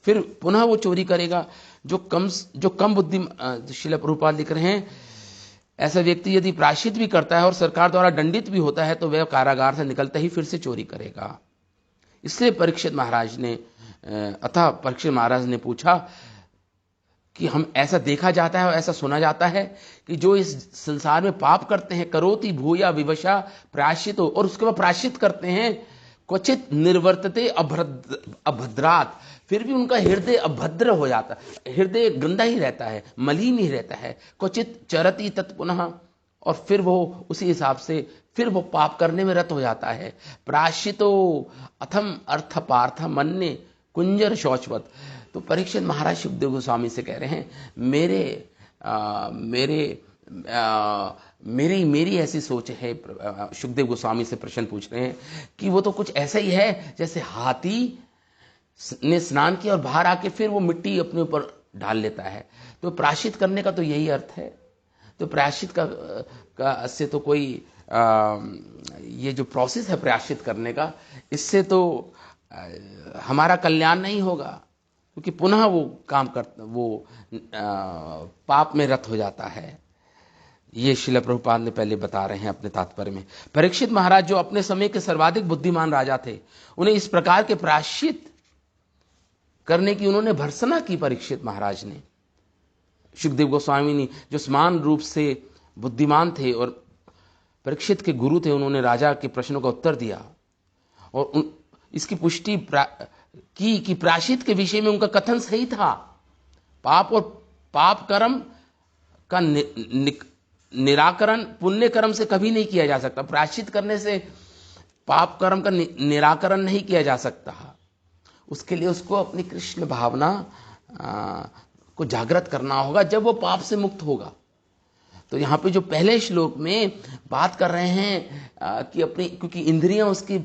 फिर पुनः वो चोरी करेगा। जो कम बुद्धि, श्रील प्रभुपाद लिख रहे हैं, ऐसा व्यक्ति यदि प्रायश्चित भी करता है और सरकार द्वारा दंडित भी होता है तो वह कारागार से निकलते ही फिर से चोरी करेगा। इसलिए परीक्षित महाराज ने पूछा कि हम ऐसा देखा जाता है और ऐसा सुना जाता है कि जो इस संसार में पाप करते हैं, करोति भूया विवशा प्रायश्चितो, और उसके बाद प्रायश्चित करते हैं, क्वचित निर्वर्तते अभद्रात, फिर भी उनका हृदय अभद्र हो जाता है, हृदय गंदा ही रहता है, मलिन ही रहता है। क्वचित चरति तत्पुनः, और फिर वो उसी हिसाब से फिर वो पाप करने में रत हो जाता है। प्रायश्चितो अथम अर्थ पार्थ मन्ये कुंजर शौचवत। तो परीक्षित महाराज सुखदेव गोस्वामी से कह रहे हैं, मेरी ऐसी सोच है। सुखदेव गोस्वामी से प्रश्न पूछ रहे हैं कि वो तो कुछ ऐसा ही है जैसे हाथी ने स्नान किया और बाहर आके फिर वो मिट्टी अपने ऊपर डाल लेता है। तो प्रायश्चित करने का तो यही अर्थ है। तो प्रायश्चित का से तो कोई ये जो प्रोसेस है प्रायश्चित करने का, इससे तो हमारा कल्याण नहीं होगा, क्योंकि पुनः वो काम पाप में रत हो जाता है। ये श्रील प्रभुपाद ने पहले बता रहे हैं अपने तात्पर्य में। परीक्षित महाराज जो अपने समय के सर्वाधिक बुद्धिमान राजा थे, उन्हें इस प्रकार के प्रायश्चित करने की उन्होंने भर्त्सना की। परीक्षित महाराज ने, सुखदेव गोस्वामी ने जो समान रूप से बुद्धिमान थे और परीक्षित के गुरु थे, उन्होंने राजा के प्रश्नों का उत्तर दिया और इसकी पुष्टि की कि प्रायश्चित के विषय में उनका कथन सही था। पाप और पाप कर्म का निराकरण पुण्य कर्म से कभी नहीं किया जा सकता। प्रायश्चित करने से पाप कर्म का निराकरण नहीं किया जा सकता। उसके लिए उसको अपनी कृष्ण भावना को जागृत करना होगा, जब वो पाप से मुक्त होगा। तो यहाँ पे जो पहले श्लोक में बात कर रहे हैं कि अपनी, क्योंकि इंद्रियां उसकी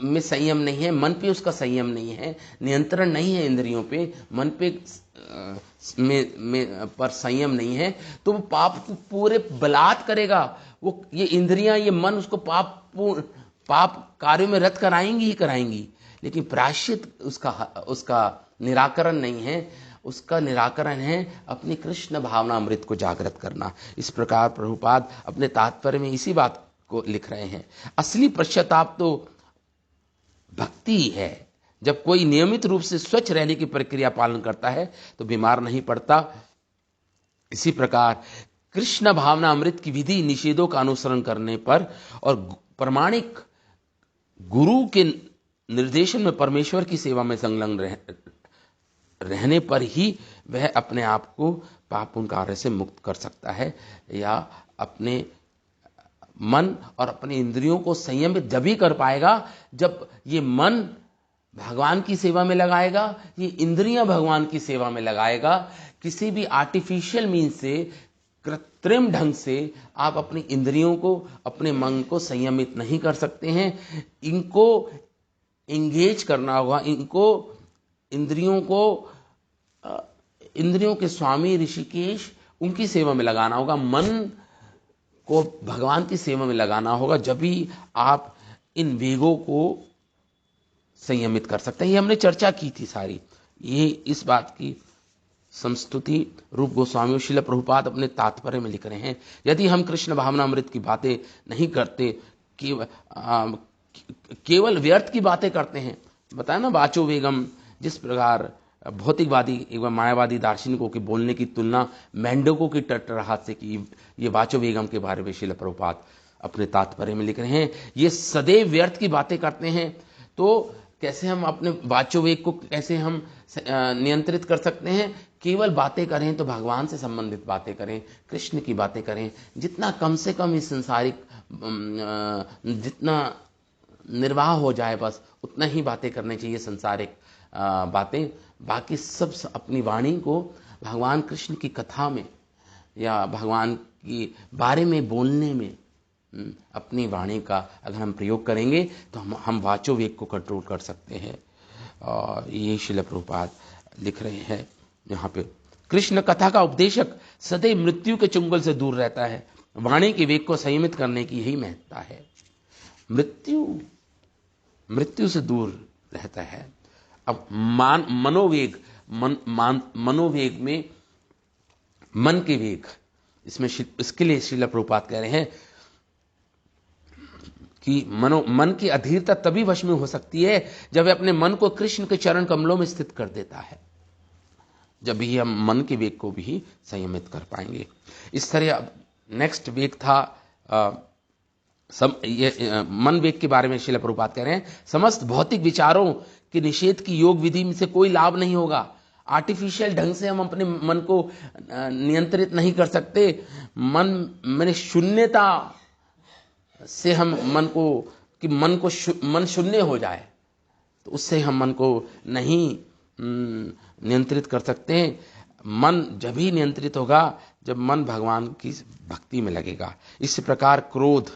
में संयम नहीं है, मन पे उसका संयम नहीं है, नियंत्रण नहीं है इंद्रियों पे, मन पे पर संयम नहीं है, तो वो पाप को पूरे बलात् करेगा। वो ये इंद्रियां, ये मन उसको पाप कार्यों में रत कराएंगी ही कराएंगी। लेकिन प्रायश्चित उसका निराकरण नहीं है। उसका निराकरण है अपनी कृष्ण भावना अमृत को जागृत करना। इस प्रकार प्रभुपाद अपने तात्पर्य में इसी बात को लिख रहे हैं। असली पश्चाताप तो भक्ति ही है। जब कोई नियमित रूप से स्वच्छ रहने की प्रक्रिया पालन करता है तो बीमार नहीं पड़ता। इसी प्रकार कृष्ण भावना अमृत की विधि निषेधों का अनुसरण करने पर और प्रमाणिक गुरु के निर्देशन में परमेश्वर की सेवा में संलग्न रहने पर ही वह अपने आप को पाप पुण्य कार्य से मुक्त कर सकता है, या अपने मन और अपने इंद्रियों को संयमित जब ही कर पाएगा जब ये मन भगवान की सेवा में लगाएगा, ये इंद्रियां भगवान की सेवा में लगाएगा। किसी भी आर्टिफिशियल मीन से, कृत्रिम ढंग से आप अपनी इंद्रियों को, अपने मन को संयमित नहीं कर सकते हैं। इनको एंगेज करना होगा, इनको इंद्रियों के स्वामी ऋषिकेश उनकी सेवा में लगाना होगा, मन को भगवान की सेवा में लगाना होगा। जब भी आप इन वेगों को संयमित कर सकते हैं। ये हमने चर्चा की थी सारी, ये इस बात की संस्तुति रूप गोस्वामी और श्रील प्रभुपाद अपने तात्पर्य में लिख रहे हैं। यदि हम कृष्ण भावना अमृत की बातें नहीं करते, केवल व्यर्थ की बातें करते हैं, बताया ना वाचो वेगम, जिस प्रकार भौतिकवादी एवं मायावादी दार्शनिकों के बोलने की तुलना मेंढकों की टटराहट से की, ये वाचो वेगम के बारे में श्रील प्रभुपाद अपने तात्पर्य में लिख रहे हैं। ये सदैव व्यर्थ की बातें करते हैं। तो कैसे हम अपने वाचोवेग को कैसे हम नियंत्रित कर सकते हैं? केवल बातें करें तो भगवान से संबंधित बातें करें, कृष्ण की बातें करें। जितना कम से कम इस संसारिक जितना निर्वाह हो जाए बस उतना ही बातें करनी चाहिए, संसारिक बातें। बाकी सब अपनी वाणी को भगवान कृष्ण की कथा में या भगवान की बारे में बोलने में अपनी वाणी का अगर हम प्रयोग करेंगे तो हम वाचो वेग को कंट्रोल कर सकते हैं। और ये श्रील प्रभुपाद लिख रहे हैं यहाँ पे, कृष्ण कथा का उपदेशक सदैव मृत्यु के चुंगल से दूर रहता है। वाणी के वेग को संयमित करने की यही महत्ता है। मृत्यु से दूर रहता है। अब मनोवेग, मनोवेग में मन के वेग, इसमें इसके लिए श्रील प्रभुपाद कह रहे हैं कि मन की अधीरता तभी वश में हो सकती है जब वह अपने मन को कृष्ण के चरण कमलों में स्थित कर देता है, जब भी हम मन के वेग को भी संयमित कर पाएंगे। इस तरह नेक्स्ट वेग था मन वेग के बारे में श्रील प्रभुपाद कह रहे हैं, समस्त भौतिक विचारों के निषेध की योग विधि में से कोई लाभ नहीं होगा। आर्टिफिशियल ढंग से हम अपने मन को नियंत्रित नहीं कर सकते। मन शून्यता से हम मन शून्य हो जाए तो उससे हम मन को नहीं नियंत्रित कर सकते हैं। मन जब ही नियंत्रित होगा जब मन भगवान की भक्ति में लगेगा। इसी प्रकार क्रोध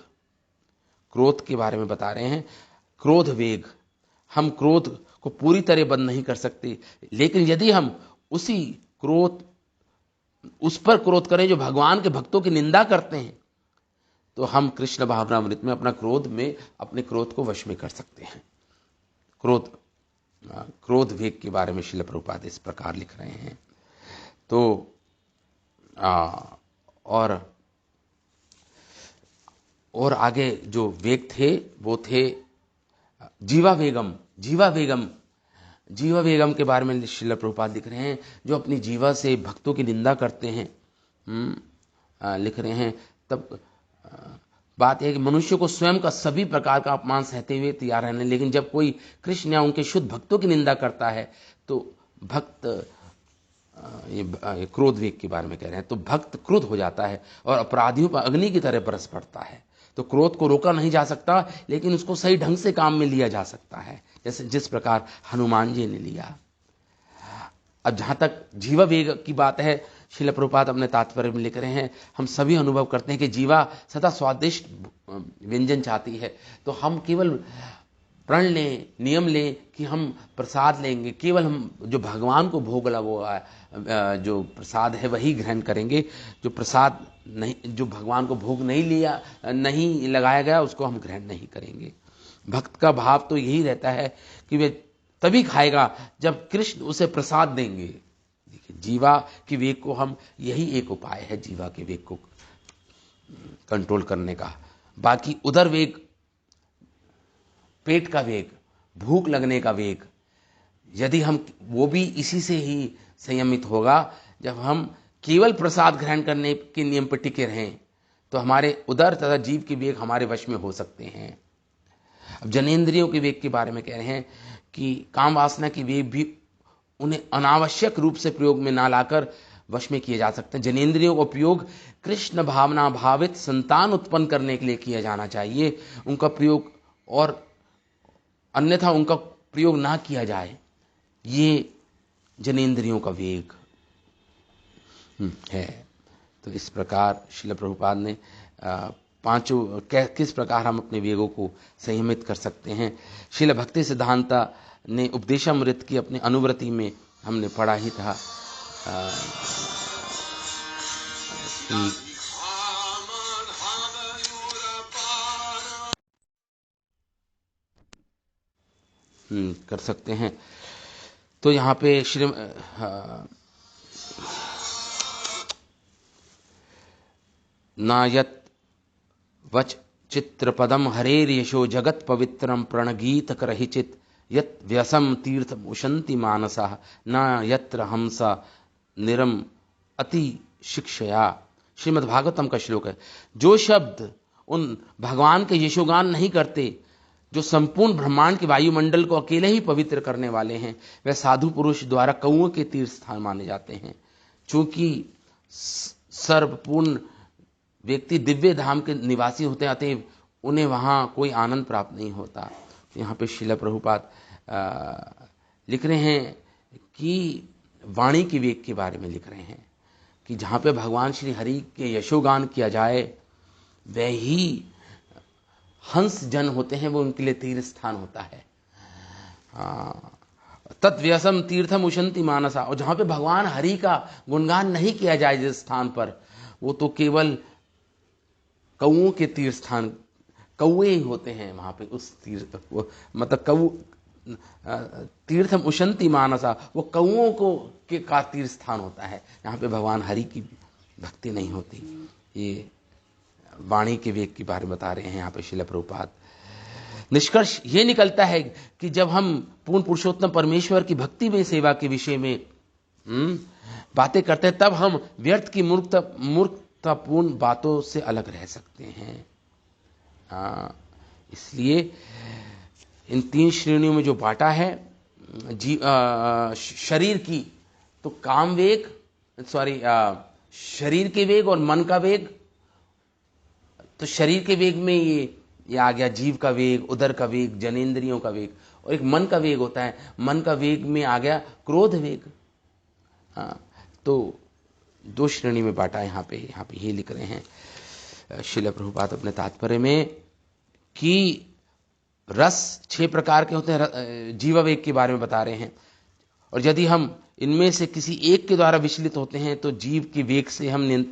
के बारे में बता रहे हैं। क्रोध वेग, हम क्रोध को पूरी तरह बंद नहीं कर सकते, लेकिन यदि हम उस पर क्रोध करें जो भगवान के भक्तों की निंदा करते हैं तो हम कृष्ण भावनामृत में अपने क्रोध को वश में कर सकते हैं। क्रोध वेग के बारे में श्रील प्रभुपाद इस प्रकार लिख रहे हैं। तो और आगे जो वेग थे वो थे जीवा वेगम के बारे में श्रील प्रभुपाद लिख रहे हैं, जो अपनी जीवा से भक्तों की निंदा करते हैं। लिख रहे हैं तब बात यह कि मनुष्य को स्वयं का सभी प्रकार का अपमान सहते हुए तैयार रहने, लेकिन जब कोई कृष्ण या उनके शुद्ध भक्तों की निंदा करता है तो भक्त, ये क्रोध वेग के बारे में कह रहे हैं, तो भक्त क्रुद्ध हो जाता है और अपराधियों पर अग्नि की तरह बरस पड़ता है। तो क्रोध को रोका नहीं जा सकता, लेकिन उसको सही ढंग से काम में लिया जा सकता है, जैसे जिस प्रकार हनुमान जी ने लिया। अब जहां तक जीवा वेग की बात है, श्रील प्रभुपाद अपने तात्पर्य में लिख रहे हैं, हम सभी अनुभव करते हैं कि जीवा सदा स्वादिष्ट व्यंजन चाहती है, तो हम केवल प्रण लें, नियम लें कि हम प्रसाद लेंगे, केवल हम जो भगवान को भोग लगा जो प्रसाद है वही ग्रहण करेंगे। जो प्रसाद नहीं, जो भगवान को भोग नहीं लगाया गया उसको हम ग्रहण नहीं करेंगे। भक्त का भाव तो यही रहता है कि वे तभी खाएगा जब कृष्ण उसे प्रसाद देंगे। देखिए, जीवा की वेग को हम, यही एक उपाय है जीवा के वेग को कंट्रोल करने का। बाकी उदर वेग, पेट का वेग, भूख लगने का वेग, यदि हम वो भी इसी से ही संयमित होगा जब हम केवल प्रसाद ग्रहण करने के नियम पर टिके रहें, तो हमारे उदर तथा जीव के वेग हमारे वश में हो सकते हैं। अब जनेंद्रियों के वेग के बारे में कह रहे हैं कि काम वासना की वेग भी उन्हें अनावश्यक रूप से प्रयोग में ना लाकर वश में किए जा सकते हैं। जनेंद्रियों का उपयोग कृष्ण भावना भावित संतान उत्पन्न करने के लिए किया जाना चाहिए, उनका प्रयोग, और अन्यथा उनका प्रयोग ना किया जाए। ये जनेंद्रियों का वेग है। तो इस प्रकार श्रील प्रभुपाद ने पांचों किस प्रकार हम अपने वेगों को संयमित कर सकते हैं। श्रील भक्ति सिद्धांता ने उपदेशामृत की अपनी अनुवृत्ति में हमने पढ़ा ही था कर सकते हैं। तो यहाँ पे श्री नायत वच चित्रपदम हरेर यशो जगत पवित्रम प्रणगीत करहिचित यत व्यसम तीर्थ उशंति मानसा न यत्र हमसा निरम अति शिक्षया। श्रीमद् भागवतम का श्लोक है। जो शब्द उन भगवान के यशोगान नहीं करते, जो संपूर्ण ब्रह्मांड के वायुमंडल को अकेले ही पवित्र करने वाले हैं, वह साधु पुरुष द्वारा कौओं के तीर्थ स्थान माने जाते हैं। चूंकि सर्वपूर्ण व्यक्ति दिव्य धाम के निवासी होते हैं, अतएव उन्हें वहां कोई आनंद प्राप्त नहीं होता। यहाँ पे श्रील प्रभुपाद लिख रहे हैं कि वाणी के वेग के बारे में लिख रहे हैं कि जहाँ पे भगवान श्री हरि के यशोगान किया जाए, वह ही हंस जन होते हैं, वो उनके लिए तीर्थ स्थान होता है। तत्व्यसम तीर्थम उशंति मानसा। और जहाँ पे भगवान हरि का गुणगान नहीं किया जाए जिस स्थान पर, वो तो केवल कौओं के तीर्थ स्थान, कौए ही होते हैं वहाँ पे। उस तीर्थ मतलब तीर्थम उशंति मानसा, वो कौओं को के का तीर्थ स्थान होता है। यहाँ पे भगवान हरि की भक्ति नहीं होती। ये वाणी के वेग के बारे में बता रहे हैं यहाँ पे श्रील प्रभुपाद। निष्कर्ष ये निकलता है कि जब हम पूर्ण पुरुषोत्तम परमेश्वर की भक्ति में सेवा के विषय में बातें करते हैं, तब हम व्यर्थ की मूर्खतापूर्ण बातों से अलग रह सकते हैं। इसलिए इन 3 श्रेणियों में जो बांटा है शरीर की, तो काम वेग, शरीर के वेग और मन का वेग। तो शरीर के वेग में ये आ गया जीव का वेग, उदर का वेग, जनेंद्रियों का वेग, और एक मन का वेग होता है। मन का वेग में आ गया क्रोध वेग। तो 2 श्रेणी में बांटा है यहाँ पे ये लिख रहे हैं श्रील प्रभुपाद अपने तात्पर्य में कि रस 6 प्रकार के होते हैं, जीवावेग के बारे में बता रहे हैं। और यदि हम इनमें से किसी एक के द्वारा विचलित होते हैं तो जीव के वेग से हम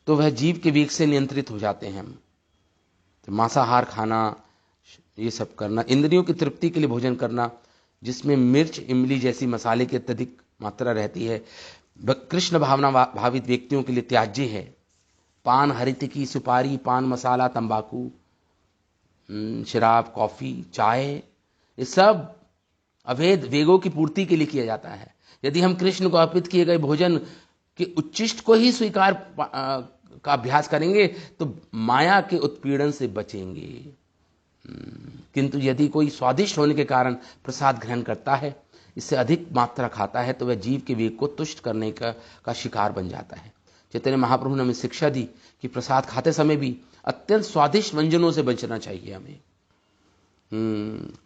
तो वह जीव के वेग से नियंत्रित हो जाते हैं हम। तो मांसाहार खाना, ये सब करना, इंद्रियों की तृप्ति के लिए भोजन करना जिसमें मिर्च, इमली जैसी मसाले की अत्यधिक मात्रा रहती है, कृष्ण भावना भावित व्यक्तियों के लिए त्याज्य है। पान, हरितकी, सुपारी, पान मसाला, तंबाकू, शराब, कॉफी, चाय, ये सब अवैध वेगों की पूर्ति के लिए किया जाता है। यदि हम कृष्ण को अर्पित किए गए भोजन के उच्चिष्ट को ही स्वीकार का अभ्यास करेंगे तो माया के उत्पीड़न से बचेंगे। किंतु यदि कोई स्वादिष्ट होने के कारण प्रसाद ग्रहण करता है, इससे अधिक मात्रा खाता है, तो वह जीव के वेग को तुष्ट करने का शिकार बन जाता है। चैतन्य महाप्रभु ने हमें शिक्षा दी कि प्रसाद खाते समय भी अत्यंत स्वादिष्ट व्यंजनों से बचना चाहिए हमें।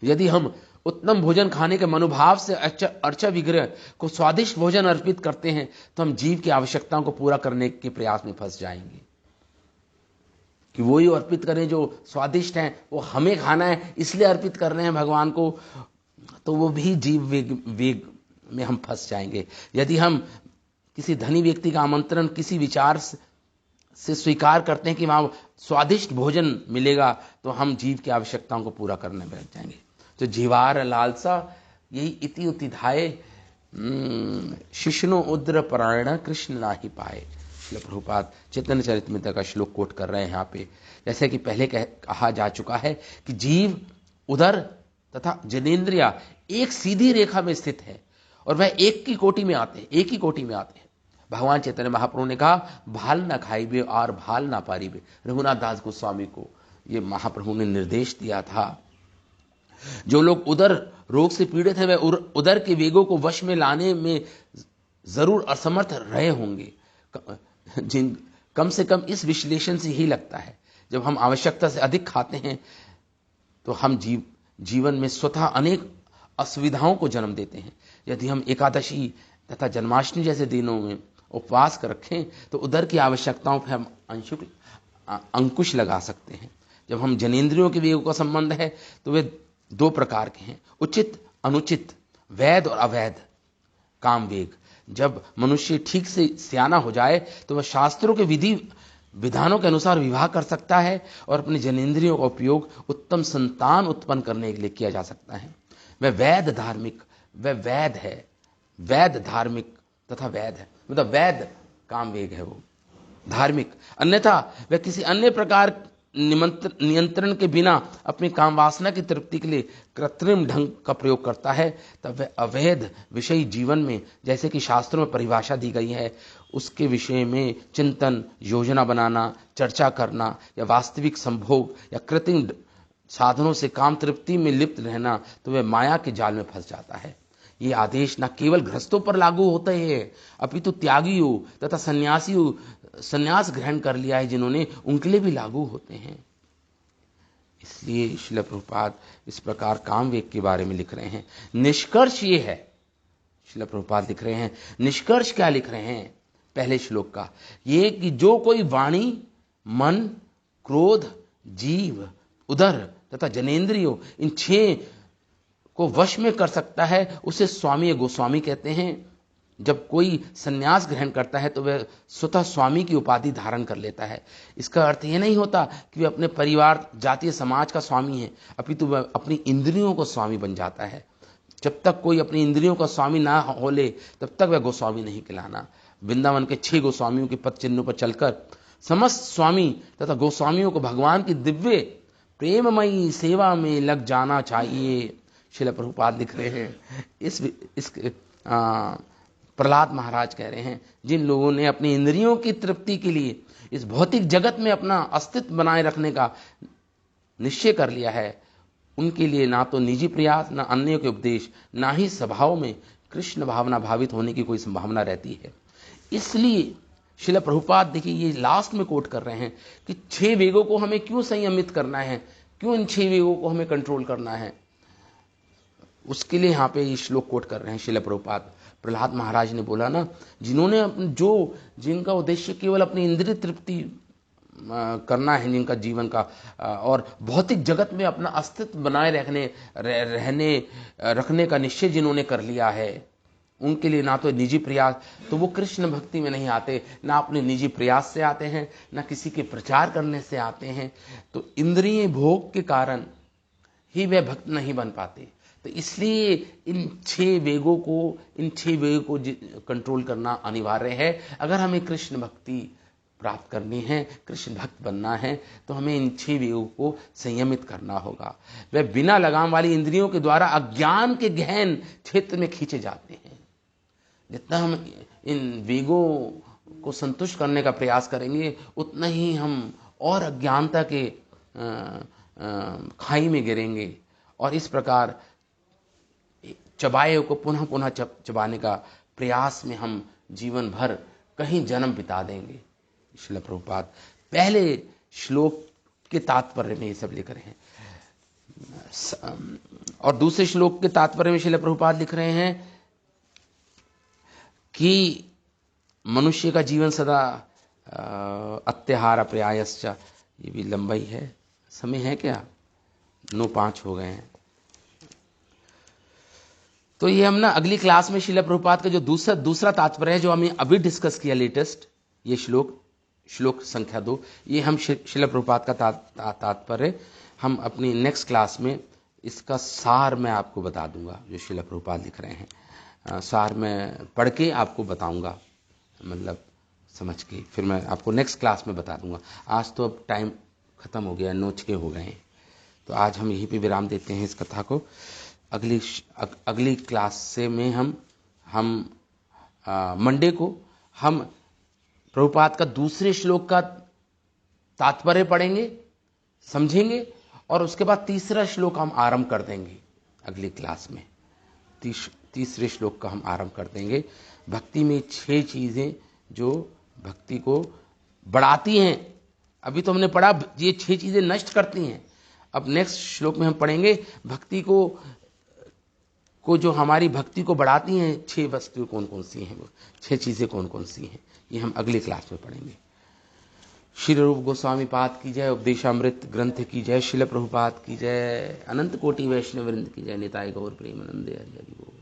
यदि हम उत्तम भोजन खाने के मनोभाव से अर्चा विग्रह को स्वादिष्ट भोजन अर्पित करते हैं तो हम जीव की आवश्यकताओं को पूरा करने के प्रयास में फंस जाएंगे कि वही अर्पित करें जो स्वादिष्ट है, वो हमें खाना है इसलिए अर्पित कर रहे हैं भगवान को, तो वो भी जीव वेग में हम फंस जाएंगे। यदि हम किसी धनी व्यक्ति का आमंत्रण किसी विचार से स्वीकार करते हैं कि वहां स्वादिष्ट भोजन मिलेगा, तो हम जीव की आवश्यकताओं को पूरा करने में लग जाएंगे। तो जीवार लालसा यही इति उतिधाय शिष्णो उद्र परायण कृष्ण नाहि पाए। प्रभुपाद चैतन्य चरितमृत का श्लोक कोट कर रहे हैं यहाँ पे। जैसे कि पहले कहा जा चुका है कि जीव, उदर तथा जनेन्द्रिया एक सीधी रेखा में स्थित है और वह एक ही कोटि में आते हैं। भगवान चैतन्य महाप्रभु ने कहा भाल ना खाइबे और भाल ना पारिबे। रघुनाथ दास गोस्वामी को ये महाप्रभु ने निर्देश दिया था। जो लोग उदर रोग से पीड़ित हैं वह उदर के वेगों को वश में लाने में जरूर असमर्थ रहे होंगे। कम से कम इस विश्लेषण से ही लगता है जब हम आवश्यकता से अधिक खाते हैं तो हम जीवन में स्वतः अनेक असुविधाओं को जन्म देते हैं। यदि हम एकादशी तथा जन्माष्टमी जैसे दिनों में उपवास कर रखें तो उदर की आवश्यकताओं पर हम अंकुश लगा सकते हैं। जब हम जनेंद्रियों के वेगों का संबंध है तो वे 2 प्रकार के हैं, उचित अनुचित, वैध और अवैध काम वेग। जब मनुष्य ठीक से सियाना हो जाए तो वह शास्त्रों के विधि विधानों के अनुसार विवाह कर सकता है और अपने जनेंद्रियों का उपयोग उत्तम संतान उत्पन्न करने के लिए किया जा सकता है। वह वैध धार्मिक, वह वैध है, वैध धार्मिक तथा वैध है, मतलब वैध काम वेग है वो धार्मिक। अन्यथा वह किसी अन्य प्रकार नियंत्रण के बिना अपनी काम वासना की तृप्ति के लिए कृत्रिम ढंग का प्रयोग करता है, तब वह अवैध विषयी जीवन में, जैसे कि शास्त्रों में परिभाषा दी गई है, उसके विषय में चिंतन, योजना बनाना, चर्चा करना या वास्तविक संभोग या कृत्रिम साधनों से काम तृप्ति में लिप्त रहना, तो वह माया के जाल में फंस जाता है। ये आदेश न केवल गृहस्थों पर लागू होते हैं अपितु त्यागियों तथा सन्यासियों, सन्यास ग्रहण कर लिया है जिन्होंने, उनके लिए भी लागू होते हैं। इसलिए श्रील प्रभुपाद इस प्रकार काम वेग के बारे में लिख रहे हैं। निष्कर्ष ये है, श्रील प्रभुपाद लिख रहे हैं, निष्कर्ष क्या लिख रहे हैं पहले श्लोक का, ये कि जो कोई वाणी, मन, क्रोध, जीव, उदर तथा जनेंद्रियों, इन 6 को वश में कर सकता है उसे स्वामी या गोस्वामी कहते हैं। जब कोई संन्यास ग्रहण करता है तो वह स्वतः स्वामी की उपाधि धारण कर लेता है। इसका अर्थ यह नहीं होता कि वह अपने परिवार, जातीय समाज का स्वामी है, अपितु वह अपनी इंद्रियों को स्वामी बन जाता है। जब तक कोई अपनी इंद्रियों का स्वामी ना हो ले तब तक वह गोस्वामी नहीं कहलाना। वृंदावन के 6 गोस्वामियों के पद चिन्हों पर चलकर समस्त स्वामी तथा गोस्वामियों को भगवान की दिव्य प्रेममयी सेवा में लग जाना चाहिए। श्रील प्रभुपाद लिख रहे हैं, इस प्रहलाद महाराज कह रहे हैं, जिन लोगों ने अपनी इंद्रियों की तृप्ति के लिए इस भौतिक जगत में अपना अस्तित्व बनाए रखने का निश्चय कर लिया है, उनके लिए ना तो निजी प्रयास, ना अन्य के उपदेश, ना ही सभाओं में कृष्ण भावना भावित होने की कोई संभावना रहती है। इसलिए श्रील प्रभुपाद देखिए ये लास्ट में कोट कर रहे हैं कि 6 वेगों को हमें क्यों संयमित करना है, क्यों इन 6 वेगों को हमें कंट्रोल करना है, उसके लिए यहाँ पे ये श्लोक कोट कर रहे हैं श्रील प्रभुपाद। प्रहलाद महाराज ने बोला ना, जिन्होंने जिनका उद्देश्य केवल अपनी इंद्रिय तृप्ति करना है, जिनका जीवन का और भौतिक जगत में अपना अस्तित्व बनाए रखने का निश्चय जिन्होंने कर लिया है, उनके लिए ना तो निजी प्रयास, तो वो कृष्ण भक्ति में नहीं आते, ना अपने निजी प्रयास से आते हैं, ना किसी के प्रचार करने से आते हैं। तो इंद्रिय भोग के कारण ही वे भक्त नहीं बन पाते। तो इसलिए इन 6 वेगों को कंट्रोल करना अनिवार्य है। अगर हमें कृष्ण भक्ति प्राप्त करनी है, कृष्ण भक्त बनना है, तो हमें इन 6 वेगों को संयमित करना होगा। वे बिना लगाम वाली इंद्रियों के द्वारा अज्ञान के गहन क्षेत्र में खींचे जाते हैं। जितना हम इन वेगों को संतुष्ट करने का प्रयास करेंगे, उतना ही हम और अज्ञानता के खाई में गिरेंगे, और इस प्रकार चबाए को पुनः पुनः चबाने का प्रयास में हम जीवन भर कहीं जन्म बिता देंगे। श्रील प्रभुपाद पहले श्लोक के तात्पर्य में ये सब लिख रहे हैं, और दूसरे श्लोक के तात्पर्य में श्रील प्रभुपाद लिख रहे हैं कि मनुष्य का जीवन सदा अत्याहार प्रयायश्च। ये भी लंबा ही है, समय है क्या, 9:05 हो गए हैं। तो ये हम ना अगली क्लास में श्रील प्रभुपाद का जो दूसरा तात्पर्य है, जो हमने अभी डिस्कस किया लेटेस्ट, ये श्लोक संख्या 2, ये हम श्रील प्रभुपाद का तात्पर्य हम अपनी नेक्स्ट क्लास में इसका सार मैं आपको बता दूंगा। जो श्रील प्रभुपाद लिख रहे हैं, सार में पढ़ के आपको बताऊंगा, मतलब समझ के, फिर मैं आपको नेक्स्ट क्लास में बता दूंगा। आज तो अब टाइम खत्म हो गया, 9 हो गए हैं, तो आज हम यहीं पे विराम देते हैं इस कथा को। अगली क्लास से में हम मंडे को हम प्रभुपाद का दूसरे श्लोक का तात्पर्य पढ़ेंगे, समझेंगे, और उसके बाद तीसरा श्लोक हम आरंभ कर देंगे। अगली क्लास में तीसरे श्लोक का हम आरंभ कर देंगे। भक्ति में 6 चीजें जो भक्ति को बढ़ाती हैं, अभी तो हमने पढ़ा ये 6 चीजें नष्ट करती हैं। अब नेक्स्ट श्लोक में हम पढ़ेंगे भक्ति को जो हमारी भक्ति को बढ़ाती हैं 6 वस्तुएं कौन कौन सी हैं, वो 6 चीजें कौन कौन सी हैं, ये हम अगली क्लास में पढ़ेंगे। श्री रूप गोस्वामी पाद की जय, उपदेशामृत ग्रंथ की जय, श्रील प्रभुपाद की जय, अनंत कोटि वैष्णव वृंद की जय, निताय गौर प्रेमानंदे हरि हरि बोल।